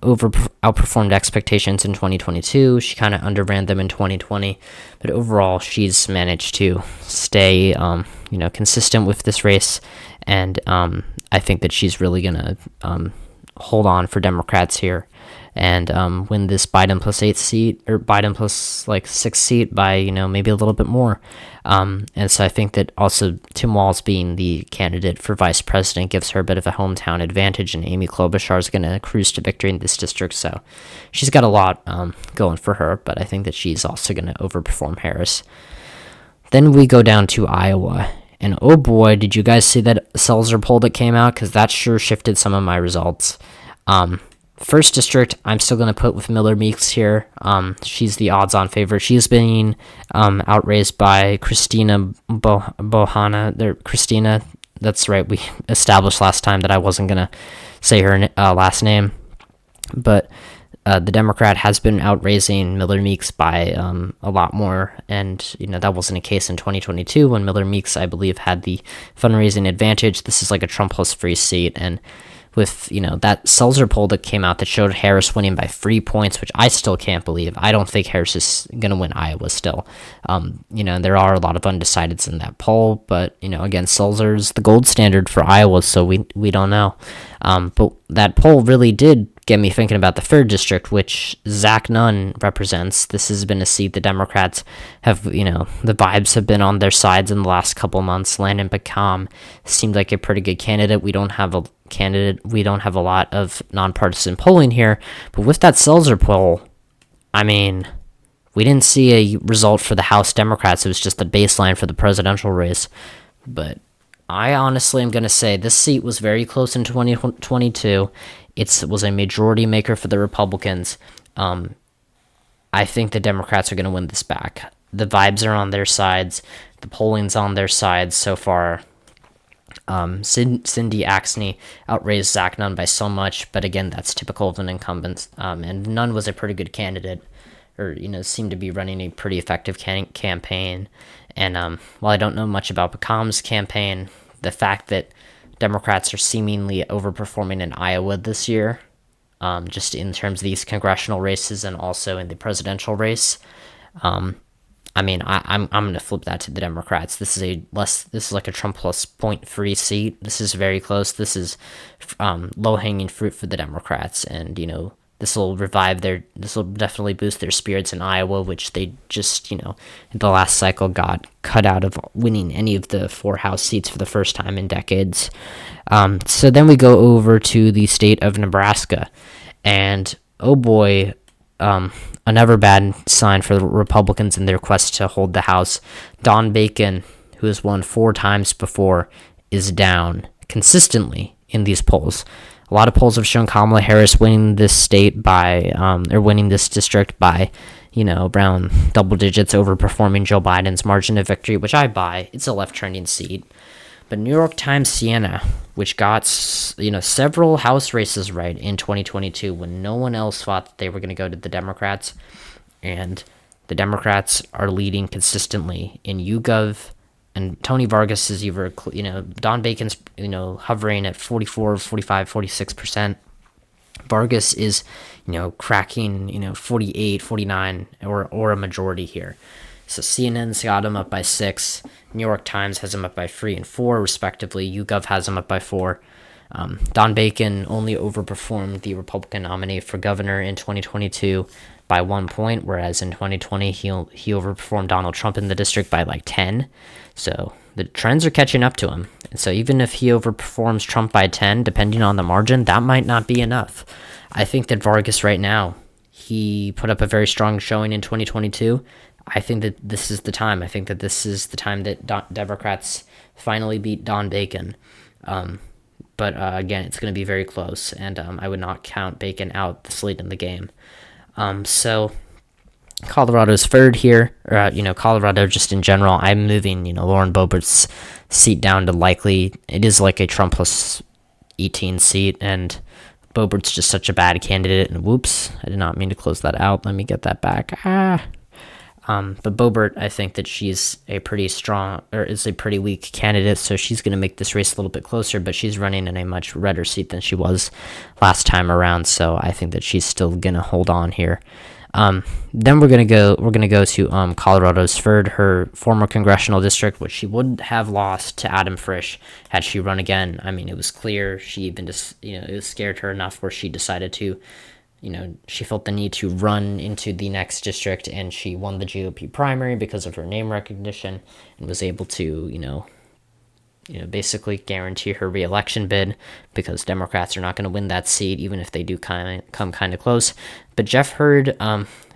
outperformed expectations in 2022. She kind of underran them in 2020, but overall, she's managed to stay, consistent with this race, and I think that she's really gonna hold on for Democrats here. And win this Biden plus 8 seat, or Biden plus 6 seat by, maybe a little bit more. And so I think that also Tim Walz being the candidate for vice president gives her a bit of a hometown advantage, and Amy Klobuchar is going to cruise to victory in this district. So she's got a lot going for her, but I think that she's also going to overperform Harris. Then we go down to Iowa. And oh boy, did you guys see that Seltzer poll that came out? Because that sure shifted some of my results. First district, I'm still going to put with Miller Meeks here. She's the odds-on favorite. She's being outraised by Christina Bohanna. Christina, that's right. We established last time that I wasn't going to say her last name. But the Democrat has been outraising Miller Meeks by a lot more. And, that wasn't a case in 2022 when Miller Meeks, I believe, had the fundraising advantage. This is like a Trump plus 3 seat. And with, that Seltzer poll that came out that showed Harris winning by 3 points, which I still can't believe. I don't think Harris is going to win Iowa still. And there are a lot of undecideds in that poll, but, again, Seltzer's the gold standard for Iowa, so we don't know. But that poll really did get me thinking about the 3rd district, which Zach Nunn represents. This has been a seat the Democrats have, the vibes have been on their sides in the last couple months. Landon Bacom seemed like a pretty good candidate. We don't have a lot of nonpartisan polling here, but with that Seltzer poll, I mean, we didn't see a result for the House Democrats. It was just the baseline for the presidential race. But I honestly am going to say this seat was very close in 2022. It was a majority maker for the Republicans. I think the Democrats are going to win this back. The vibes are on their sides. The polling's on their side so far. Cindy Axne outraised Zach Nunn by so much, but again, that's typical of an incumbent. And Nunn was a pretty good candidate, or seemed to be running a pretty effective campaign. And while I don't know much about Bacom's campaign, the fact that Democrats are seemingly overperforming in Iowa this year, just in terms of these congressional races and also in the presidential race, I mean, I'm going to flip that to the Democrats. This is like a Trump plus point free seat. This is very close. This is low hanging fruit for the Democrats, and this will definitely boost their spirits in Iowa, which they just, in the last cycle got cut out of winning any of the 4 House seats for the first time in decades. So then we go over to the state of Nebraska, and oh boy, another bad sign for the Republicans in their quest to hold the House. Don Bacon, who has won 4 times before, is down consistently in these polls. A lot of polls have shown Kamala Harris winning this state by, or winning this district by, around double digits, overperforming Joe Biden's margin of victory, which I buy. It's a left-trending seat. But New York Times Siena, which got, several House races right in 2022 when no one else thought that they were going to go to the Democrats, and the Democrats are leading consistently in YouGov. And Tony Vargas is either, Don Bacon's, hovering at 44, 45, 46%. Vargas is, cracking, 48, 49, or a majority here. So CNN's got him up by 6. New York Times has him up by 3 and 4, respectively. YouGov has him up by 4. Don Bacon only overperformed the Republican nominee for governor in 2022 by 1 point, whereas in 2020 he overperformed Donald Trump in the district by like 10. So the trends are catching up to him. And so even if he overperforms Trump by 10, depending on the margin, that might not be enough. I think that Vargas right now, he put up a very strong showing in 2022. I think that this is the time. I think that this is the time that Democrats finally beat Don Bacon. But again, it's going to be very close, and I would not count Bacon out this late in the game. So Colorado's 3rd here, or, Colorado just in general. I'm moving, Lauren Boebert's seat down to likely. It is like a Trump plus 18 seat, and Boebert's just such a bad candidate, and whoops, I did not mean to close that out. Let me get that back. But Boebert, I think that she's a pretty strong, or is a pretty weak candidate, so she's going to make this race a little bit closer, but she's running in a much redder seat than she was last time around, so I think that she's still going to hold on here. Then we're going to go to Colorado's 3rd, her former congressional district, which she would have lost to Adam Frisch had she run again. I mean, it was clear she even just, it scared her enough where she decided to, she felt the need to run into the next district, and she won the GOP primary because of her name recognition and was able to, basically guarantee her re-election bid, because Democrats are not going to win that seat, even if they do come kind of close. But Jeff Hurd,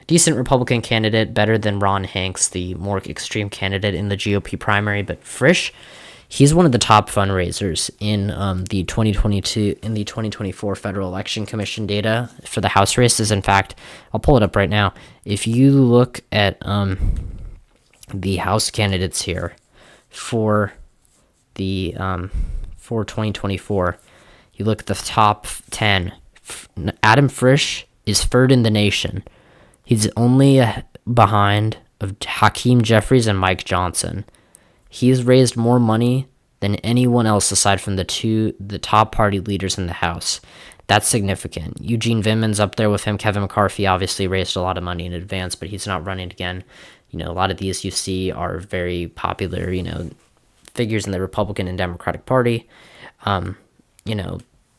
decent Republican candidate, better than Ron Hanks, the more extreme candidate in the GOP primary. But Frisch, he's one of the top fundraisers in the 2024 Federal Election Commission data for the House races. In fact, I'll pull it up right now. If you look at the House candidates here for the for 2024, you look at the top 10. Adam Frisch is 3rd in the nation. He's only behind of Hakeem Jeffries and Mike Johnson. He's raised more money than anyone else aside from the top party leaders in the House. That's significant. Eugene Vimon's up there with him. Kevin McCarthy obviously raised a lot of money in advance, but he's not running again. A lot of these you see are very popular, figures in the Republican and Democratic Party.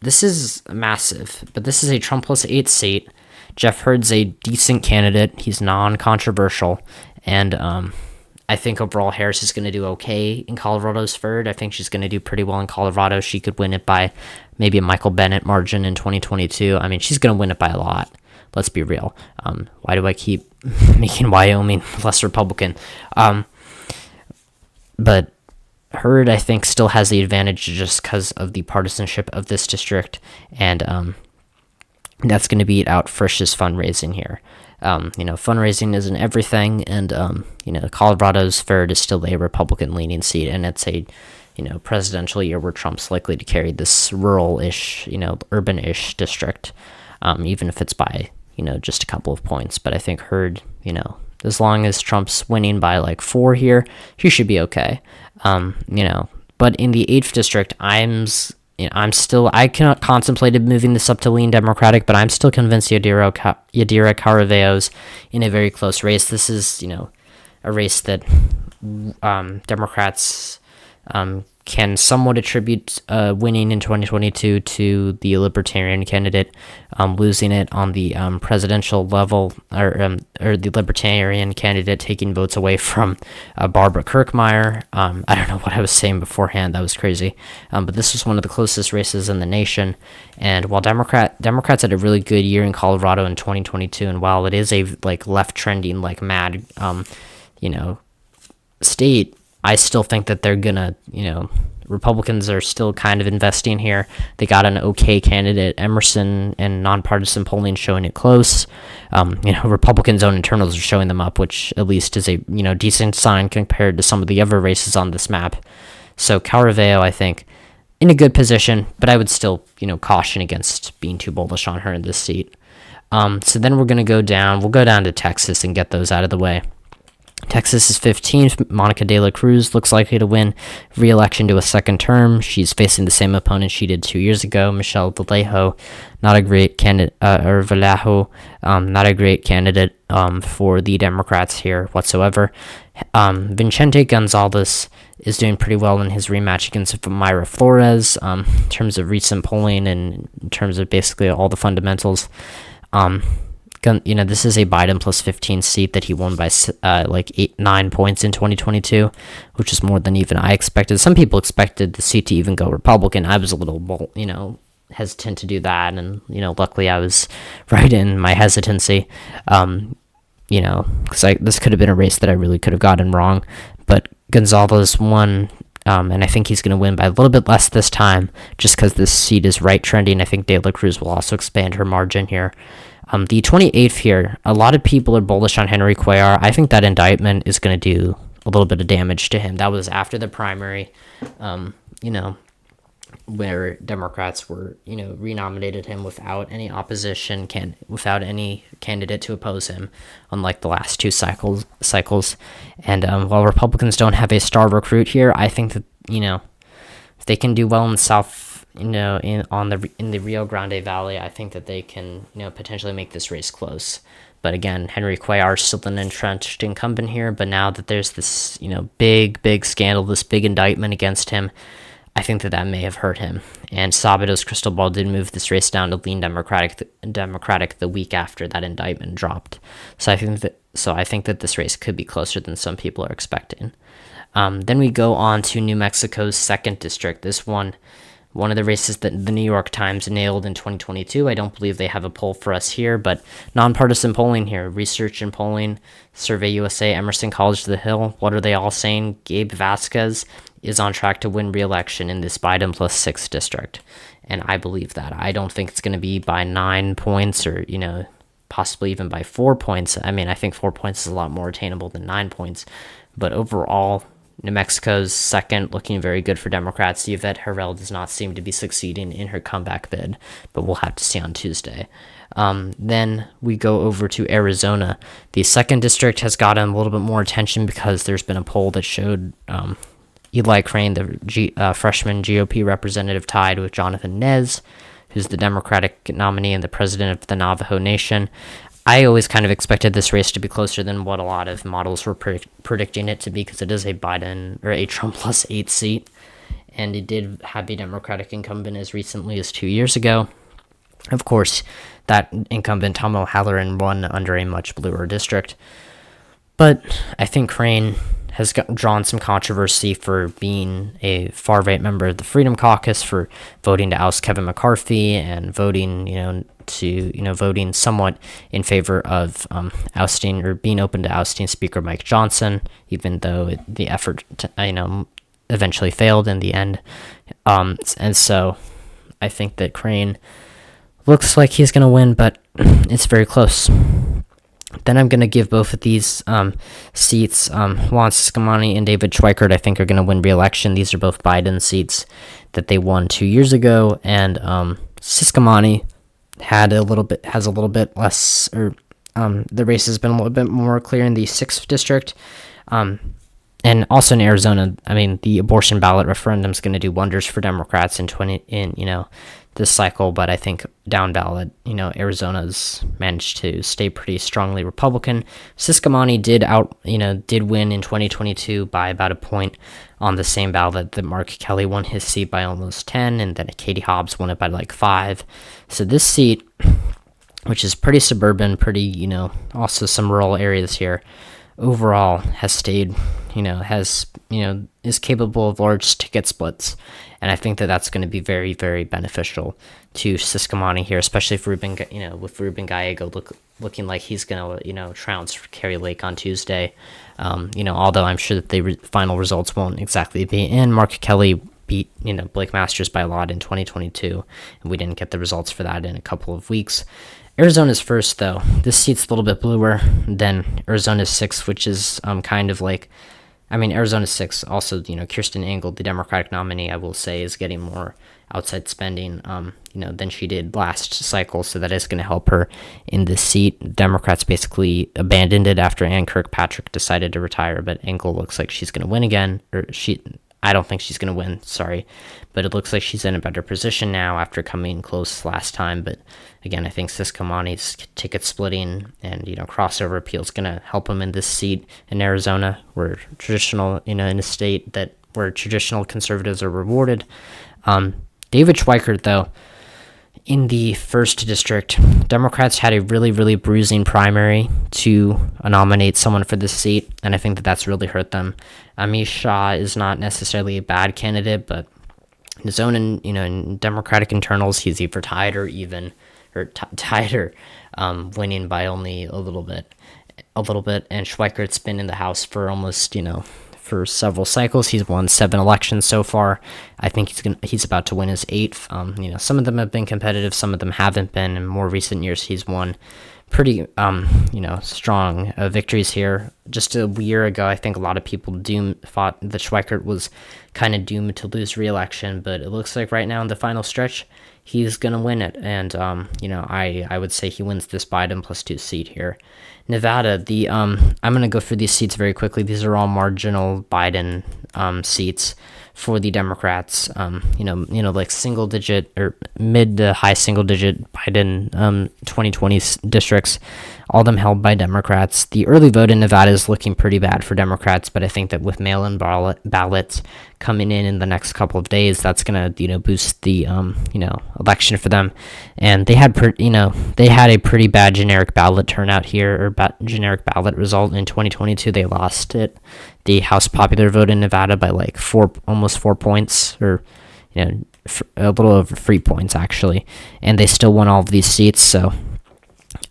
this is massive, but this is a Trump plus 8 seat. Jeff Hurd's a decent candidate. He's non-controversial, and I think overall Harris is going to do okay in Colorado's 3rd. I think she's going to do pretty well in Colorado. She could win it by maybe a Michael Bennett margin in 2022. I mean, she's going to win it by a lot. Let's be real. Why do I keep making Wyoming less Republican? But Hurd, I think, still has the advantage just because of the partisanship of this district, and that's going to beat out Frisch's fundraising here. Fundraising isn't everything, and Colorado's 3rd is still a Republican-leaning seat, and it's a presidential year where Trump's likely to carry this rural-ish, urban-ish district, even if it's by just a couple of points. But I think Hurd, as long as Trump's winning by like 4 here, he should be okay. But in the 8th district, I cannot contemplated moving this up to lean Democratic, but I'm still convinced Yadira Caraveo's in a very close race. This is, a race that Democrats can somewhat attribute winning in 2022 to the Libertarian candidate losing it on the presidential level, or the Libertarian candidate taking votes away from Barbara Kirkmeyer. I don't know what I was saying beforehand. That was crazy. But this was one of the closest races in the nation. And while Democrats had a really good year in Colorado in 2022, and while it is a left trending mad, state, I still think that they're gonna, Republicans are still kind of investing here. They got an okay candidate, Emerson, and nonpartisan polling showing it close. Republicans' own internals are showing them up, which at least is a, decent sign compared to some of the other races on this map. So Caraveo, I think, in a good position, but I would still, caution against being too bullish on her in this seat. So then we'll go down to Texas and get those out of the way. Texas is 15th. Monica De La Cruz looks likely to win re-election to a 2nd term. She's facing the same opponent she did 2 years ago, Michelle Vallejo, not a great candidate, not a great candidate for the Democrats here whatsoever. Vicente Gonzalez is doing pretty well in his rematch against Myra Flores in terms of recent polling and in terms of basically all the fundamentals. This is a Biden plus 15 seat that he won by 9 points in 2022, which is more than even I expected. Some people expected the seat to even go Republican. I was a little, hesitant to do that, and luckily I was right in my hesitancy. Because this could have been a race that I really could have gotten wrong, but Gonzalez won. And I think he's going to win by a little bit less this time, just because this seat is right trending. I think De La Cruz will also expand her margin here. The 28th here, a lot of people are bullish on Henry Cuellar. I think that indictment is going to do a little bit of damage to him. That was after the primary, where Democrats were, renominated him without any opposition, without any candidate to oppose him, unlike the last 2 cycles. And while Republicans don't have a star recruit here, I think that, if they can do well in the South, in the Rio Grande Valley, I think that they can, potentially make this race close. But again, Henry Cuellar is still an entrenched incumbent here, but now that there's this, big scandal, this big indictment against him, I think that may have hurt him. And Sabato's crystal ball did move this race down to lean Democratic the week after that indictment dropped. So I think that this race could be closer than some people are expecting. Then we go on to New Mexico's 2nd district. This one of the races that the New York Times nailed in 2022. I don't believe they have a poll for us here, but nonpartisan polling here, research and polling, Survey USA, Emerson College of the Hill. What are they all saying? Gabe Vasquez is on track to win re-election in this Biden plus 6 district, and I believe that. I don't think it's going to be by 9 points or, possibly even by 4 points. I mean, I think 4 points is a lot more attainable than 9 points, but overall, New Mexico's 2nd, looking very good for Democrats. Yvette Herrell does not seem to be succeeding in her comeback bid, but we'll have to see on Tuesday. Then we go over to Arizona. The 2nd district has gotten a little bit more attention because there's been a poll that showed Eli Crane, the freshman GOP representative, tied with Jonathan Nez, who's the Democratic nominee and the president of the Navajo Nation. I always kind of expected this race to be closer than what a lot of models were predicting it to be, because it is a Biden or a Trump plus 8 seat. and it did have a Democratic incumbent as recently as 2 years ago. Of course, that incumbent, Tom O'Halloran, won under a much bluer district. But I think Crane has drawn some controversy for being a far-right member of the Freedom Caucus, for voting to oust Kevin McCarthy, and voting, voting somewhat in favor of ousting, or being open to ousting Speaker Mike Johnson, even though the effort to, eventually failed in the end. And so I think that Crane looks like he's going to win, but it's very close. Then I'm going to give both of these seats, Juan Ciscomani and David Schweikert, I think are going to win re-election. These are both Biden seats that they won 2 years ago, and Ciscomani has a little bit less, or the race has been a little bit more clear in the 6th district. And also in Arizona, the abortion ballot referendum is going to do wonders for Democrats in this cycle, but I think down ballot, Arizona's managed to stay pretty strongly Republican. Ciscomani did win in 2022 by about a point on the same ballot that Mark Kelly won his seat by almost 10, and then Katie Hobbs won it by like 5. So this seat, which is pretty suburban, pretty, also some rural areas here, overall has stayed, is capable of large ticket splits. And I think that that's going to be very, very beneficial to Ciscomani here, especially if with Ruben Gallego looking like he's going to, trounce Kerry Lake on Tuesday. Although I'm sure that the final results won't exactly be in. Mark Kelly beat, Blake Masters by a lot in 2022, and we didn't get the results for that in a couple of weeks. Arizona's first, though. This seat's a little bit bluer than Arizona's 6th, which is kind of like, Arizona's 6th, also, Kirsten Engel, the Democratic nominee, I will say, is getting more outside spending, than she did last cycle, so that is going to help her in this seat. Democrats basically abandoned it after Ann Kirkpatrick decided to retire, but Engel looks like she's going to win again, I don't think she's going to win, sorry, but it looks like she's in a better position now after coming close last time. But again, I think Ciscomani's ticket splitting and, crossover appeal is going to help him in this seat in Arizona, where traditional, in a state where traditional conservatives are rewarded. David Schweikert, though, in the 1st district, Democrats had a really, really bruising primary to nominate someone for this seat, and I think that that's really hurt them. Amish Shah is not necessarily a bad candidate, but in his own, in Democratic internals, he's either tied or winning by only a little bit. And Schweikert's been in the House for almost, for several cycles. He's won 7 elections so far. I think he's about to win his 8th. Some of them have been competitive, some of them haven't been. In more recent years, he's won pretty, strong victories here. Just a year ago, I think a lot of people thought that Schweikert was kind of doomed to lose re-election, but it looks like right now in the final stretch, he's going to win it. And, I would say he wins this Biden +2 seat here. Nevada, I'm going to go through these seats very quickly. These are all marginal Biden seats for the Democrats. Like single digit or mid to high single digit Biden 2020 districts, all of them held by Democrats. The early vote in Nevada is looking pretty bad for Democrats, but I think that with mail-in ballots coming in the next couple of days, that's gonna boost the election for them. And they had a pretty bad generic ballot turnout here, or generic ballot result in 2022. They lost the House popular vote in Nevada by like almost 4 points, or a little over 3 points actually, and they still won all of these seats. So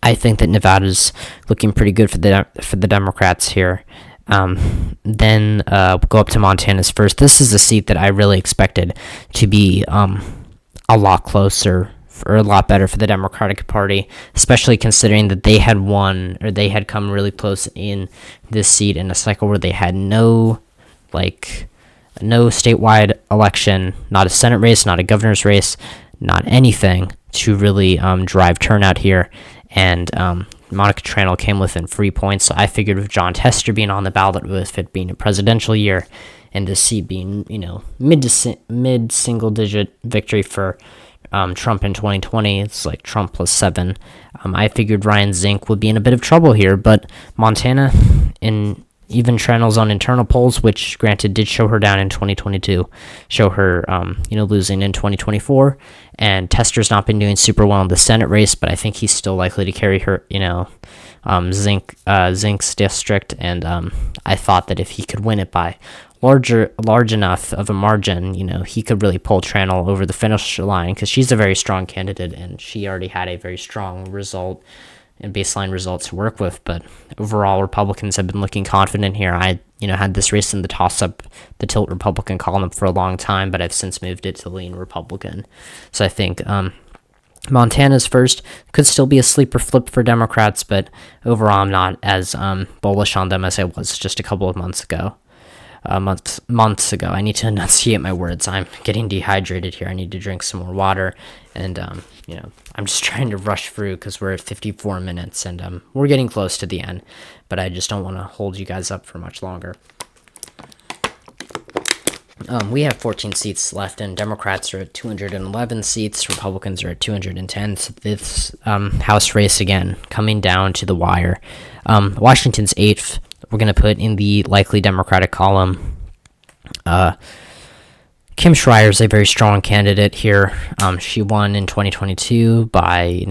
I think that Nevada's looking pretty good for the Democrats here. Then go up to Montana's first. This is a seat that I really expected to be a lot closer, or a lot better for the Democratic Party, especially considering that they had won, or they had come really close in this seat in a cycle where they had no statewide election, not a Senate race, not a governor's race, not anything to really drive turnout here. And Monica Tranel came within 3 points, so I figured with John Tester being on the ballot, with it being a presidential year, and this seat being, mid single digit victory for Trump in 2020, it's like Trump +7. I figured Ryan Zink would be in a bit of trouble here, but Montana, in even trends on internal polls, which granted did show her down in 2022, show her, losing in 2024. And Tester's not been doing super well in the Senate race, but I think he's still likely to carry her, Zink's district. And I thought that if he could win it by large enough of a margin, he could really pull Tranel over the finish line, because she's a very strong candidate and she already had a very strong result and baseline results to work with. But overall, Republicans have been looking confident here. I had this race in the toss-up, the tilt Republican column for a long time, but I've since moved it to lean Republican. So I think Montana's first could still be a sleeper flip for Democrats, but overall I'm not as bullish on them as I was just a couple of months ago. Months ago. I need to enunciate my words. I'm getting dehydrated here. I need to drink some more water, and I'm just trying to rush through because we're at 54 minutes and we're getting close to the end, but I just don't want to hold you guys up for much longer. We have 14 seats left, and Democrats are at 211 seats. Republicans are at 210. So this House race again coming down to the wire. Washington's 8th. We're going to put in the likely Democratic column. Kim Schreier's a very strong candidate here. She won in 2022 by,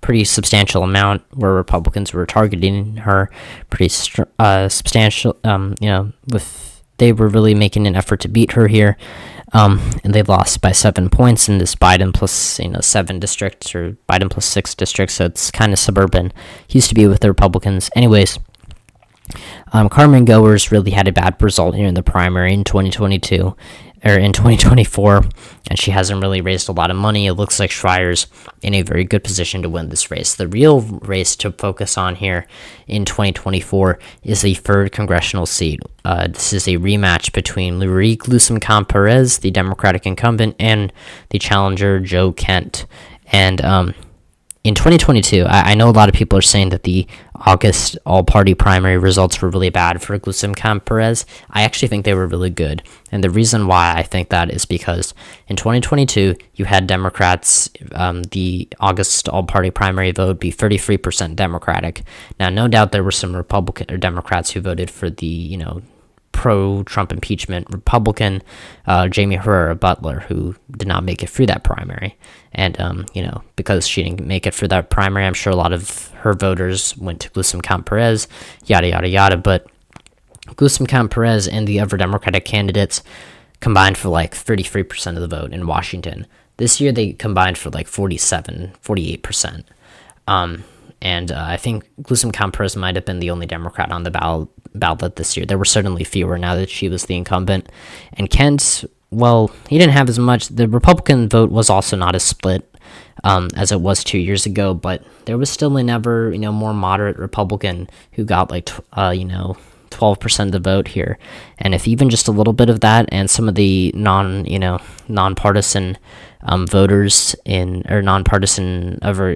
pretty substantial amount, where Republicans were targeting her pretty substantial, they were really making an effort to beat her here. And they lost by 7 points in this Biden plus, 7 districts, or Biden plus 6 districts. So it's kind of suburban. Used to be with the Republicans. Anyways, Carmen Goers really had a bad result here in the primary in 2022, or in 2024, and she hasn't really raised a lot of money. It looks like Schreier's in a very good position to win this race. The real race to focus on here in 2024 is the 3rd congressional seat. This is a rematch between Lurie Gluesom-Perez, the Democratic incumbent, and the challenger Joe Kent. And in 2022, I know a lot of people are saying that the August all-party primary results were really bad for Gluesom-Perez. I actually think they were really good. And the reason why I think that is because in 2022, you had Democrats, the August all-party primary vote be 33% Democratic. Now, no doubt there were some Republican or Democrats who voted for the, pro-Trump impeachment Republican, Jamie Herrera Butler, who did not make it through that primary. And, because she didn't make it through that primary, I'm sure a lot of her voters went to Gluesom-Perez, yada, yada, yada. But Gluesom-Perez and the other Democratic candidates combined for like 33% of the vote in Washington. This year, they combined for like 48%. And I think Gluesom-Perez might have been the only Democrat on the ballot this year. There were certainly fewer now that she was the incumbent. And Kent, well, he didn't have as much. The Republican vote was also not as split as it was 2 years ago, but there was still an ever, more moderate Republican who got 12% of the vote here. And if even just a little bit of that and some of the nonpartisan voters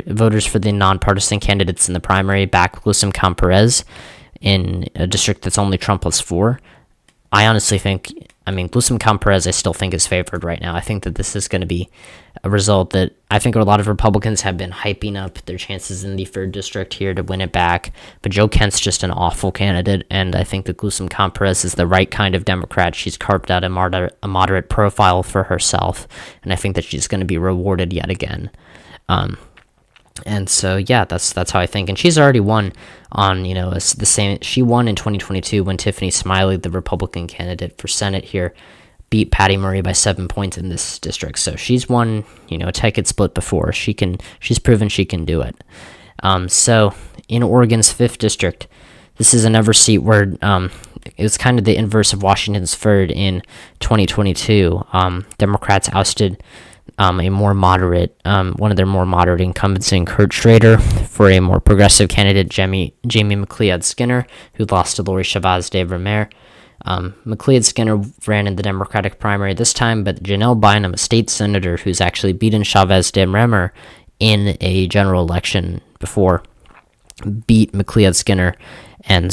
voters for the nonpartisan candidates in the primary back Gluesom-Perez in a district that's only Trump plus 4, I honestly think, Gluesom-Perez I still think is favored right now. I think that this is going to be a result that I think a lot of Republicans have been hyping up their chances in the 3rd district here to win it back. But Joe Kent's just an awful candidate, and I think that Gluesom-Perez is the right kind of Democrat. She's carved out a moderate profile for herself, and I think that she's going to be rewarded yet again. And so, yeah, that's how I think. And she's already won on, the same. She won in 2022 when Tiffany Smiley, the Republican candidate for Senate here, beat Patty Murray by 7 points in this district. So she's won, a ticket split before. She's proven she can do it. So in Oregon's 5th district, this is another seat where it was kind of the inverse of Washington's 3rd in 2022. Democrats ousted one of their more moderate incumbents in Kurt Schrader for a more progressive candidate, Jamie McLeod-Skinner, who lost to Lori Chavez de Vermeer. McLeod-Skinner ran in the Democratic primary this time, but Janelle Bynum, a state senator who's actually beaten Chavez de Vermeer in a general election before, beat McLeod-Skinner, and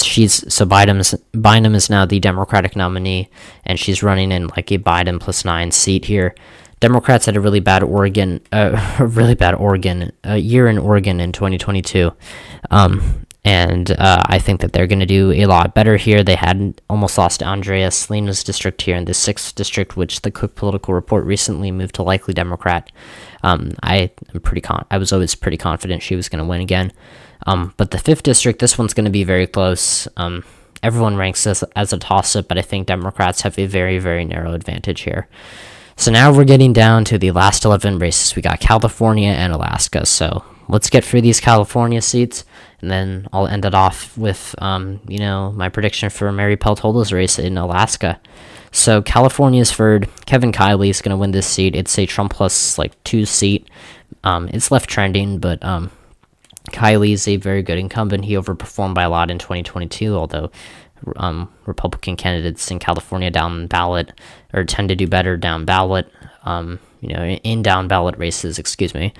Bynum is now the Democratic nominee, and she's running in like a Biden plus 9 seat here. Democrats had a really bad year in Oregon in 2022, And I think that they're going to do a lot better here. They had almost lost Andrea Salinas district here in the 6th district, which the Cook Political Report recently moved to likely Democrat. I was always pretty confident she was going to win again. But the 5th district, this one's going to be very close. Everyone ranks this as a toss-up, but I think Democrats have a very, very narrow advantage here. So now we're getting down to the last 11 races. We got California and Alaska. So let's get through these California seats, and then I'll end it off with, my prediction for Mary Peltola's race in Alaska. So California's third. Kevin Kiley is going to win this seat. It's a Trump plus 2 seat. It's left trending, but Kiley is a very good incumbent. He overperformed by a lot in 2022, although Republican candidates in California down ballot or tend to do better down ballot, in down ballot races, excuse me.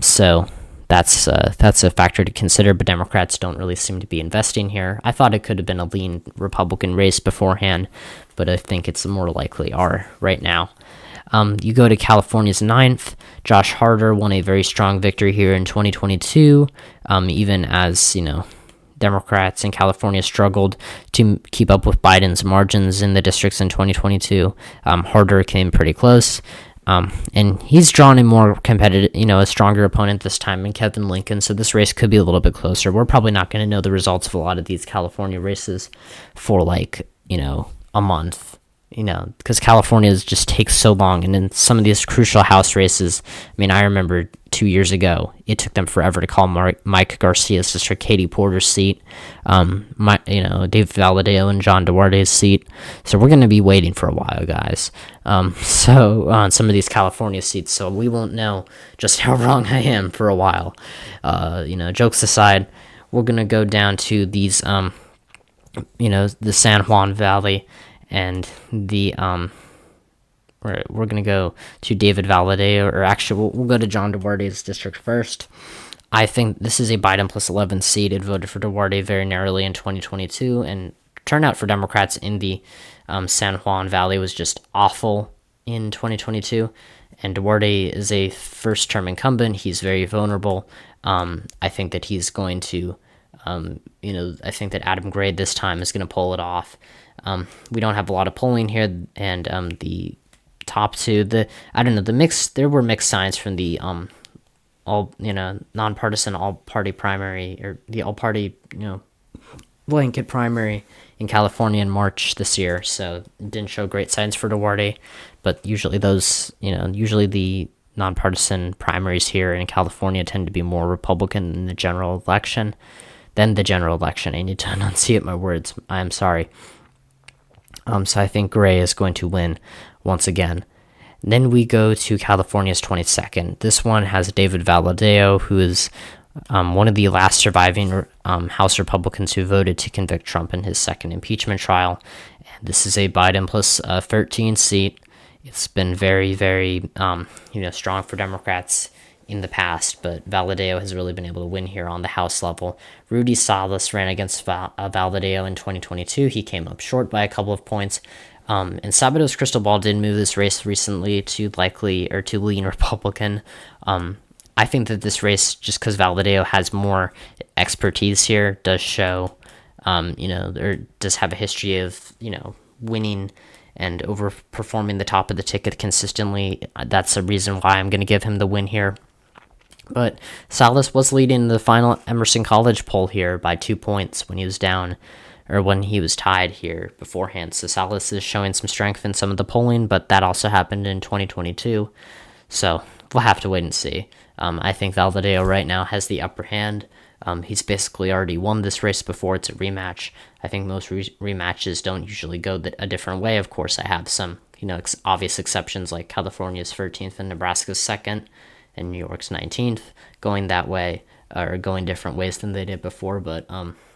So that's a factor to consider, but Democrats don't really seem to be investing here. I thought it could have been a lean Republican race beforehand, but I think it's more likely are right now. You go to California's 9th. Josh Harder won a very strong victory here in 2022, even as, Democrats in California struggled to keep up with Biden's margins in the districts in 2022. Harder came pretty close, and he's drawn a more competitive, a stronger opponent this time in Kevin Lincoln, so this race could be a little bit closer. We're probably not going to know the results of a lot of these California races for a month, because California just takes so long. And in some of these crucial House races, I remember 2 years ago, it took them forever to call Mike Garcia's sister Katie Porter's seat, Dave Valadao and John Duarte's seat. So we're going to be waiting for a while, guys. So on some of these California seats, so we won't know just how wrong I am for a while. Jokes aside, we're going to go down to these, the San Juan Valley. And the we're gonna go to David Valadao, or actually we'll go to John Duarte's district first. I think this is a Biden plus 11 seat. It voted for Duarte very narrowly in 2022, and turnout for Democrats in the San Juan Valley was just awful in 2022. And Duarte is a first-term incumbent. He's very vulnerable. I think that he's going to, I think that Adam Gray this time is going to pull it off. We don't have a lot of polling here, and the top two, there were mixed signs from the nonpartisan all-party primary, or the all-party blanket primary in California in March this year. So it didn't show great signs for Duarte, but usually the nonpartisan primaries here in California tend to be more Republican than the general election. I need to enunciate my words. I'm sorry. So I think Gray is going to win once again. Then we go to California's 22nd. This one has David Valadao, who is one of the last surviving House Republicans who voted to convict Trump in his second impeachment trial. And this is a Biden plus 13 seat. It's been very, very strong for Democrats in the past, but Valadao has really been able to win here on the House level. Rudy Salas ran against Valadao in 2022. He came up short by a couple of points. And Sabato's crystal ball did move this race recently to lean Republican. I think that this race, just because Valadao has more expertise here, does show, or does have a history of, winning and overperforming the top of the ticket consistently. That's a reason why I'm going to give him the win here. But Salas was leading the final Emerson College poll here by 2 points when he was down, or when he was tied here beforehand. So Salas is showing some strength in some of the polling, but that also happened in 2022. So we'll have to wait and see. I think Valadao right now has the upper hand. He's basically already won this race before. It's a rematch. I think most rematches don't usually go a different way. Of course, I have some, obvious exceptions like California's 13th and Nebraska's 2nd and New York's 19th going that way, or going different ways than they did before. But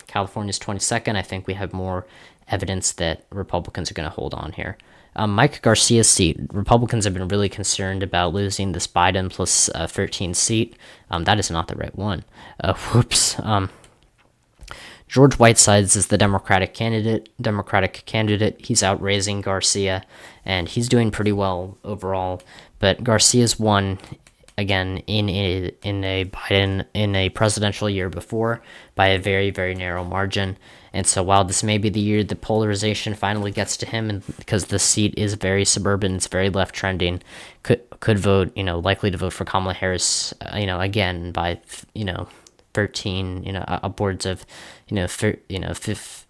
California's 22nd, I think we have more evidence that Republicans are going to hold on here. Mike Garcia's seat, Republicans have been really concerned about losing this Biden plus 13 seat. That is not the right one. Whoops. George Whitesides is the Democratic candidate. He's outraising Garcia, and he's doing pretty well overall. But Garcia's won again in a presidential year before by a very, very narrow margin. And so while this may be the year the polarization finally gets to him, and because the seat is very suburban, it's very left trending, could vote, likely to vote for Kamala Harris, again by 13, upwards of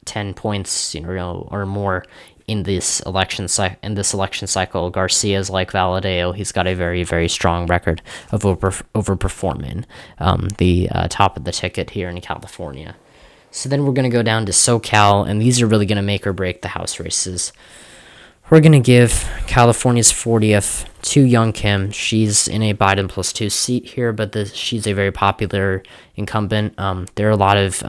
10 points, or more in this election cycle. Garcia's like Valadeo. He's got a very, very strong record of overperforming the top of the ticket here in California. So then we're going to go down to SoCal, and these are really going to make or break the House races. We're going to give California's 40th to Young Kim. She's in a Biden +2 seat here, but she's a very popular incumbent. There are a lot of,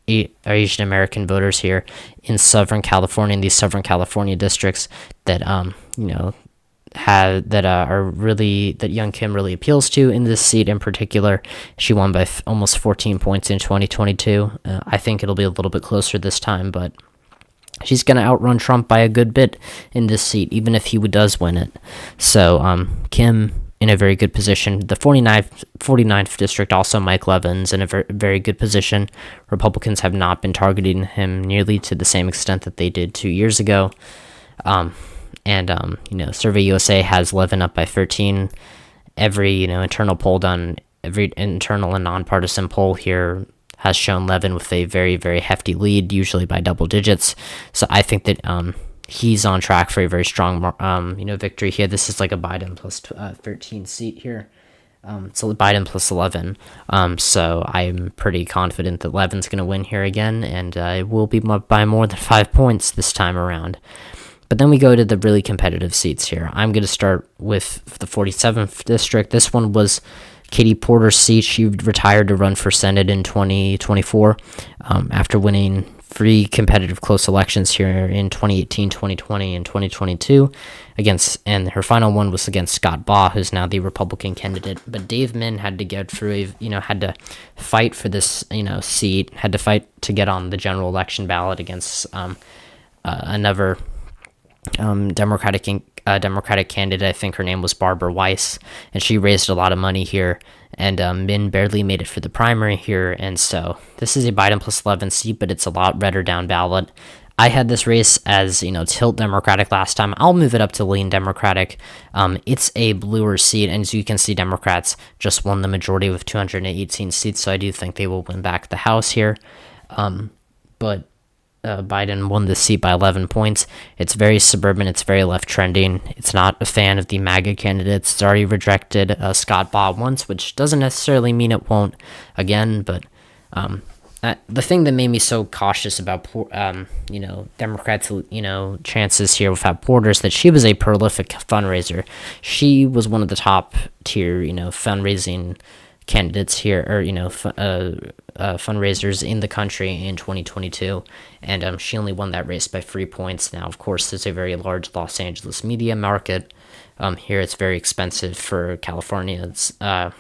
Asian American voters here in Southern California, in these Southern California districts that, that Young Kim really appeals to in this seat in particular. She won by almost 14 points in 2022. I think it'll be a little bit closer this time, but she's going to outrun Trump by a good bit in this seat, even if he does win it. So Kim in a very good position. The 49th district, also Mike Levin's in a very good position. Republicans have not been targeting him nearly to the same extent that they did 2 years ago. Survey USA has Levin up by 13. Every, internal poll done, every internal and nonpartisan poll here has shown Levin with a very, very hefty lead, usually by double digits. So I think that he's on track for a very strong, victory here. This is like a Biden +13 seat here. So Biden +11. So I'm pretty confident that Levin's going to win here again, and it will be by more than 5 points this time around. But then we go to the really competitive seats here. I'm going to start with the 47th district. This one was Katie Porter's seat. She retired to run for Senate in 2024 after winning 3 competitive close elections here in 2018, 2020, and 2022 and her final one was against Scott Baugh, who's now the Republican candidate. But Dave Min had to get through had to fight for this, seat, had to fight to get on the general election ballot against another Democratic candidate. I think her name was Barbara Weiss, and she raised a lot of money here, and Min barely made it for the primary here, and so this is a Biden +11 seat, but it's a lot redder down ballot. I had this race as, tilt Democratic last time. I'll move it up to lean Democratic. It's a bluer seat, and as you can see, Democrats just won the majority with 218 seats, so I do think they will win back the House here. But Biden won the seat by 11 points. It's very suburban. It's very left trending. It's not a fan of the MAGA candidates. It's already rejected Scott Baugh once, which doesn't necessarily mean it won't again. But the thing that made me so cautious about, Democrats, chances here without Porter is that she was a prolific fundraiser. She was one of the top tier, fundraising candidates here, or fundraisers in the country in 2022, and she only won that race by 3 points. Now, of course, there's a very large Los Angeles media market. Here, it's very expensive for Californians to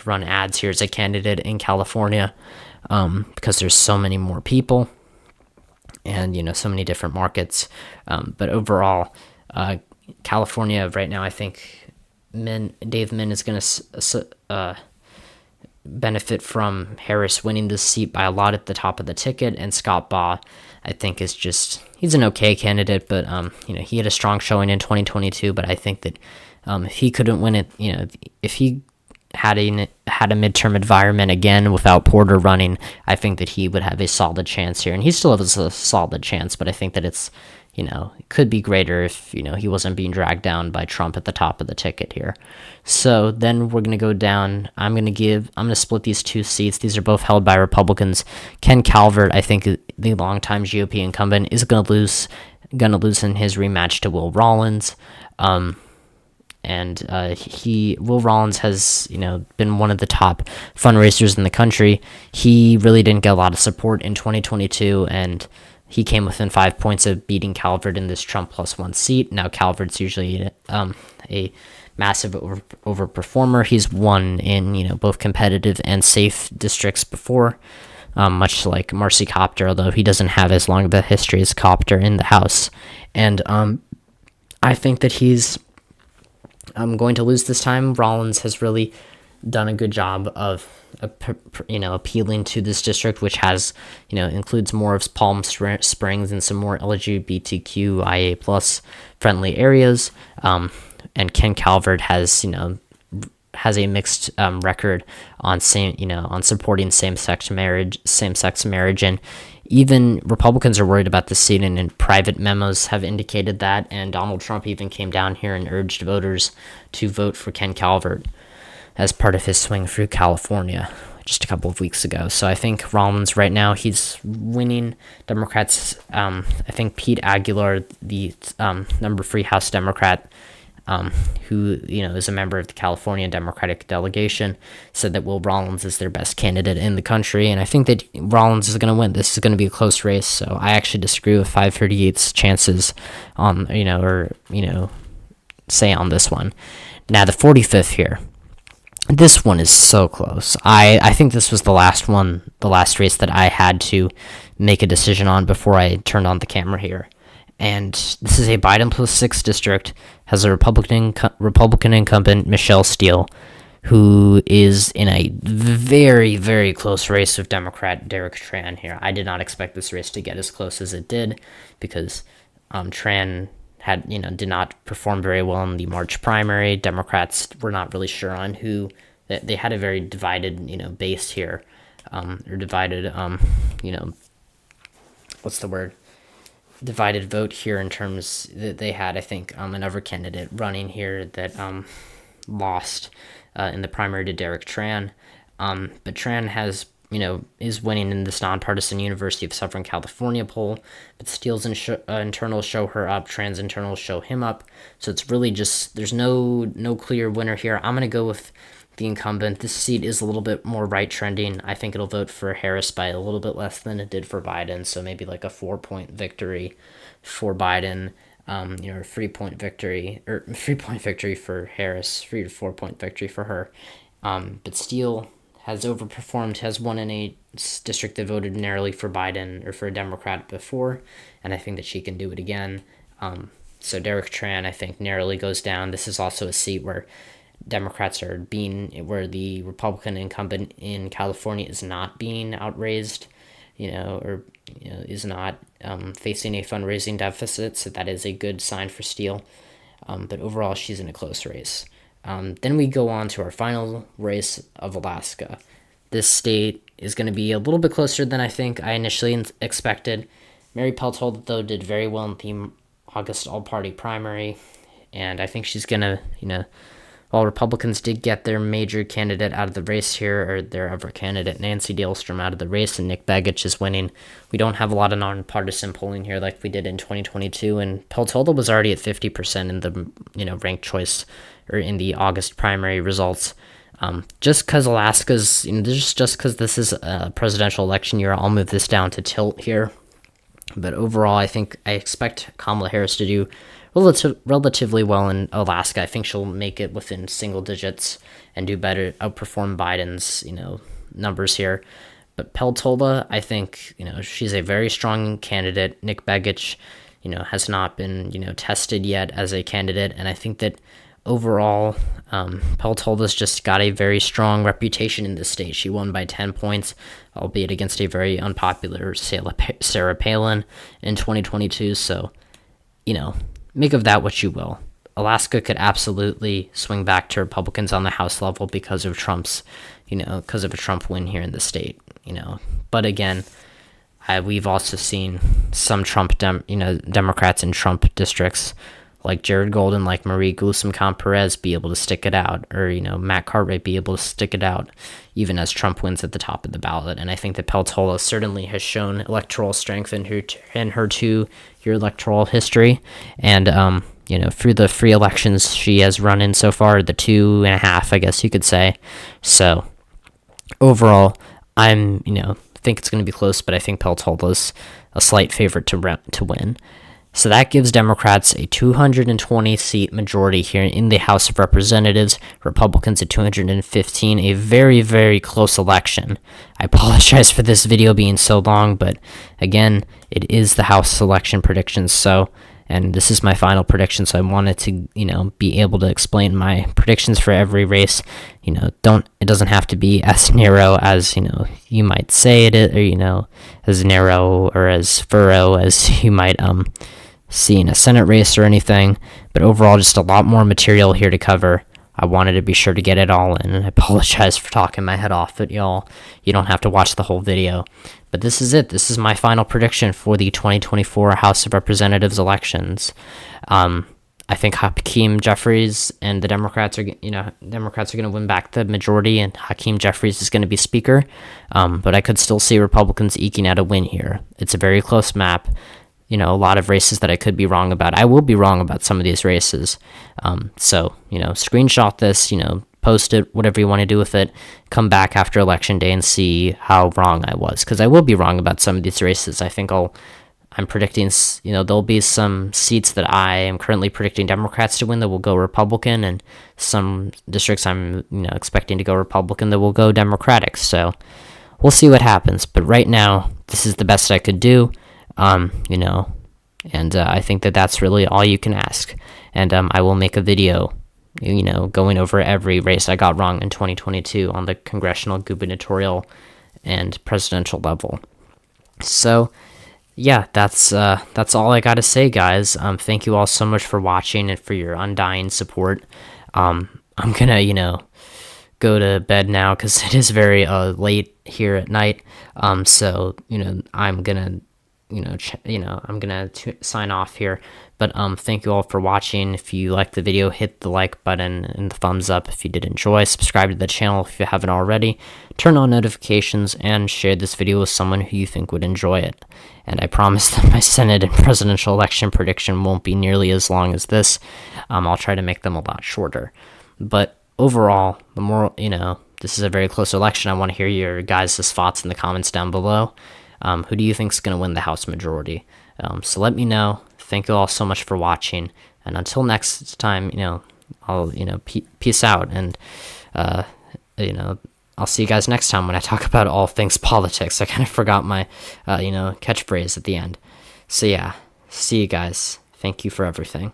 run ads here as a candidate in California, because there's so many more people, and so many different markets. But overall, California right now, I think Dave Min is going to benefit from Harris winning this seat by a lot at the top of the ticket, and Scott Baugh, I think, he's an okay candidate, but he had a strong showing in 2022. But I think that if he couldn't win it, if he had a midterm environment again without Porter running, I think that he would have a solid chance here, and he still has a solid chance. But I think that it could be greater if, he wasn't being dragged down by Trump at the top of the ticket here. So then we're going to go down. I'm going to split these 2 seats. These are both held by Republicans. Ken Calvert, I think the longtime GOP incumbent, is going to lose in his rematch to Will Rollins. Will Rollins has, been one of the top fundraisers in the country. He really didn't get a lot of support in 2022, and he came within 5 points of beating Calvert in this Trump +1 seat. Now, Calvert's usually a massive overperformer. He's won in, both competitive and safe districts before, much like Marcy Copter, although he doesn't have as long of a history as Copter in the House. And I think that he's going to lose this time. Rollins has really done a good job of appealing to this district, which has, includes more of Palm Springs and some more LGBTQIA plus friendly areas. And Ken Calvert has a mixed record on supporting same-sex marriage, and even Republicans are worried about this seat, and private memos have indicated that. And Donald Trump even came down here and urged voters to vote for Ken Calvert as part of his swing through California just a couple of weeks ago. So I think Rollins right now, he's winning. Democrats, I think Pete Aguilar, the number 3 House Democrat, who is a member of the California Democratic delegation, said that Will Rollins is their best candidate in the country, and I think that Rollins is going to win. This is going to be a close race, so I actually disagree with 538's chances on say on this one. Now the 45th here. This one is so close. I think this was the last race that I had to make a decision on before I turned on the camera here. And this is a Biden plus 6 district, has a Republican incumbent, Michelle Steele, who is in a very, very close race with Democrat Derek Tran here. I did not expect this race to get as close as it did, because Tran did not perform very well in the March primary. Democrats were not really sure on who. They had a very divided, base here, or divided, what's the word? Divided vote here in terms that they had, I think, another candidate running here that lost in the primary to Derek Tran. But Tran has, is winning in this nonpartisan University of Southern California poll, but Steele's internals show her up, Tran's internals show him up. So it's really just, there's no clear winner here. I'm going to go with the incumbent. This seat is a little bit more right trending. I think it'll vote for Harris by a little bit less than it did for Biden, so maybe like a 4-point victory for Biden, 3-point victory, or 3-point victory for Harris, 3 to 4-point victory for her. But Steele has overperformed, has won in a district that voted narrowly for Biden or for a Democrat before, and I think that she can do it again. So Derek Tran, I think, narrowly goes down. This is also a seat where Democrats where the Republican incumbent in California is not being outraised, is not facing a fundraising deficit, so that is a good sign for Steele. But overall, she's in a close race. Then we go on to our final race of Alaska. This state is going to be a little bit closer than I think I initially expected. Mary Peltola, though, did very well in the August all-party primary, and I think she's going to, while Republicans did get their major candidate out of the race here, or their other candidate, Nancy Dahlstrom, out of the race, and Nick Begich is winning, we don't have a lot of nonpartisan polling here like we did in 2022, and Peltola was already at 50% in the, ranked choice, or in the August primary results. Just because Alaska's, just because this is a presidential election year, I'll move this down to tilt here. But overall, I expect Kamala Harris to do relatively well in Alaska. I think she'll make it within single digits and do better, outperform Biden's, numbers here. But Peltola, I think, she's a very strong candidate. Nick Begich, has not been, tested yet as a candidate. And I think that overall, Peltola's just got a very strong reputation in this state. She won by 10 points, albeit against a very unpopular Sarah Palin in 2022. So, make of that what you will. Alaska could absolutely swing back to Republicans on the House level because of Trump's, because of a Trump win here in the state, But again, we've also seen some Trump, Democrats in Trump districts, like Jared Golden, like Marie Gluesom-Perez, be able to stick it out, or, Matt Cartwright be able to stick it out, even as Trump wins at the top of the ballot. And I think that Peltola certainly has shown electoral strength in her 2-year electoral history. And, through the 3 elections she has run in so far, the 2.5, I guess you could say. So, overall, I'm, think it's going to be close, but I think Peltola's a slight favorite to win. So that gives Democrats a 220-seat majority here in the House of Representatives, Republicans at 215, a very, very close election. I apologize for this video being so long, but again, it is the House election predictions, so and this is my final prediction, so I wanted to, be able to explain my predictions for every race. It doesn't have to be as narrow as, you might say it is, or, as narrow or as furrow as you might, see in a Senate race or anything, but overall, just a lot more material here to cover. I wanted to be sure to get it all in, and I apologize for talking my head off, but y'all, you don't have to watch the whole video. But this is it. This is my final prediction for the 2024 House of Representatives elections. I think Hakeem Jeffries and the Democrats are going to win back the majority, and Hakeem Jeffries is going to be Speaker. But I could still see Republicans eking out a win here. It's a very close map. A lot of races that I could be wrong about. I will be wrong about some of these races. So, screenshot this, post it, whatever you want to do with it. Come back after Election Day and see how wrong I was. Because I will be wrong about some of these races. I think I'm predicting, there'll be some seats that I am currently predicting Democrats to win that will go Republican. And some districts I'm, expecting to go Republican that will go Democratic. So, we'll see what happens. But right now, this is the best I could do. And I think that's really all you can ask. And I will make a video, going over every race I got wrong in 2022 on the congressional, gubernatorial, and presidential level. So, yeah, that's all I got to say, guys. Thank you all so much for watching and for your undying support. I'm gonna, go to bed now because it is very late here at night. So, I'm gonna I'm gonna sign off here, but thank you all for watching. If you liked the video, hit the like button and the thumbs up if you did enjoy. Subscribe to the channel if you haven't already. Turn on notifications and share this video with someone who you think would enjoy it. And I promise that my Senate and presidential election prediction won't be nearly as long as this. I'll try to make them a lot shorter. But overall, the more, this is a very close election. I want to hear your guys' thoughts in the comments down below. Who do you think is going to win the House majority? So let me know. Thank you all so much for watching. And until next time, I'll, peace out. And, I'll see you guys next time when I talk about all things politics. I kind of forgot my, catchphrase at the end. So yeah, see you guys. Thank you for everything.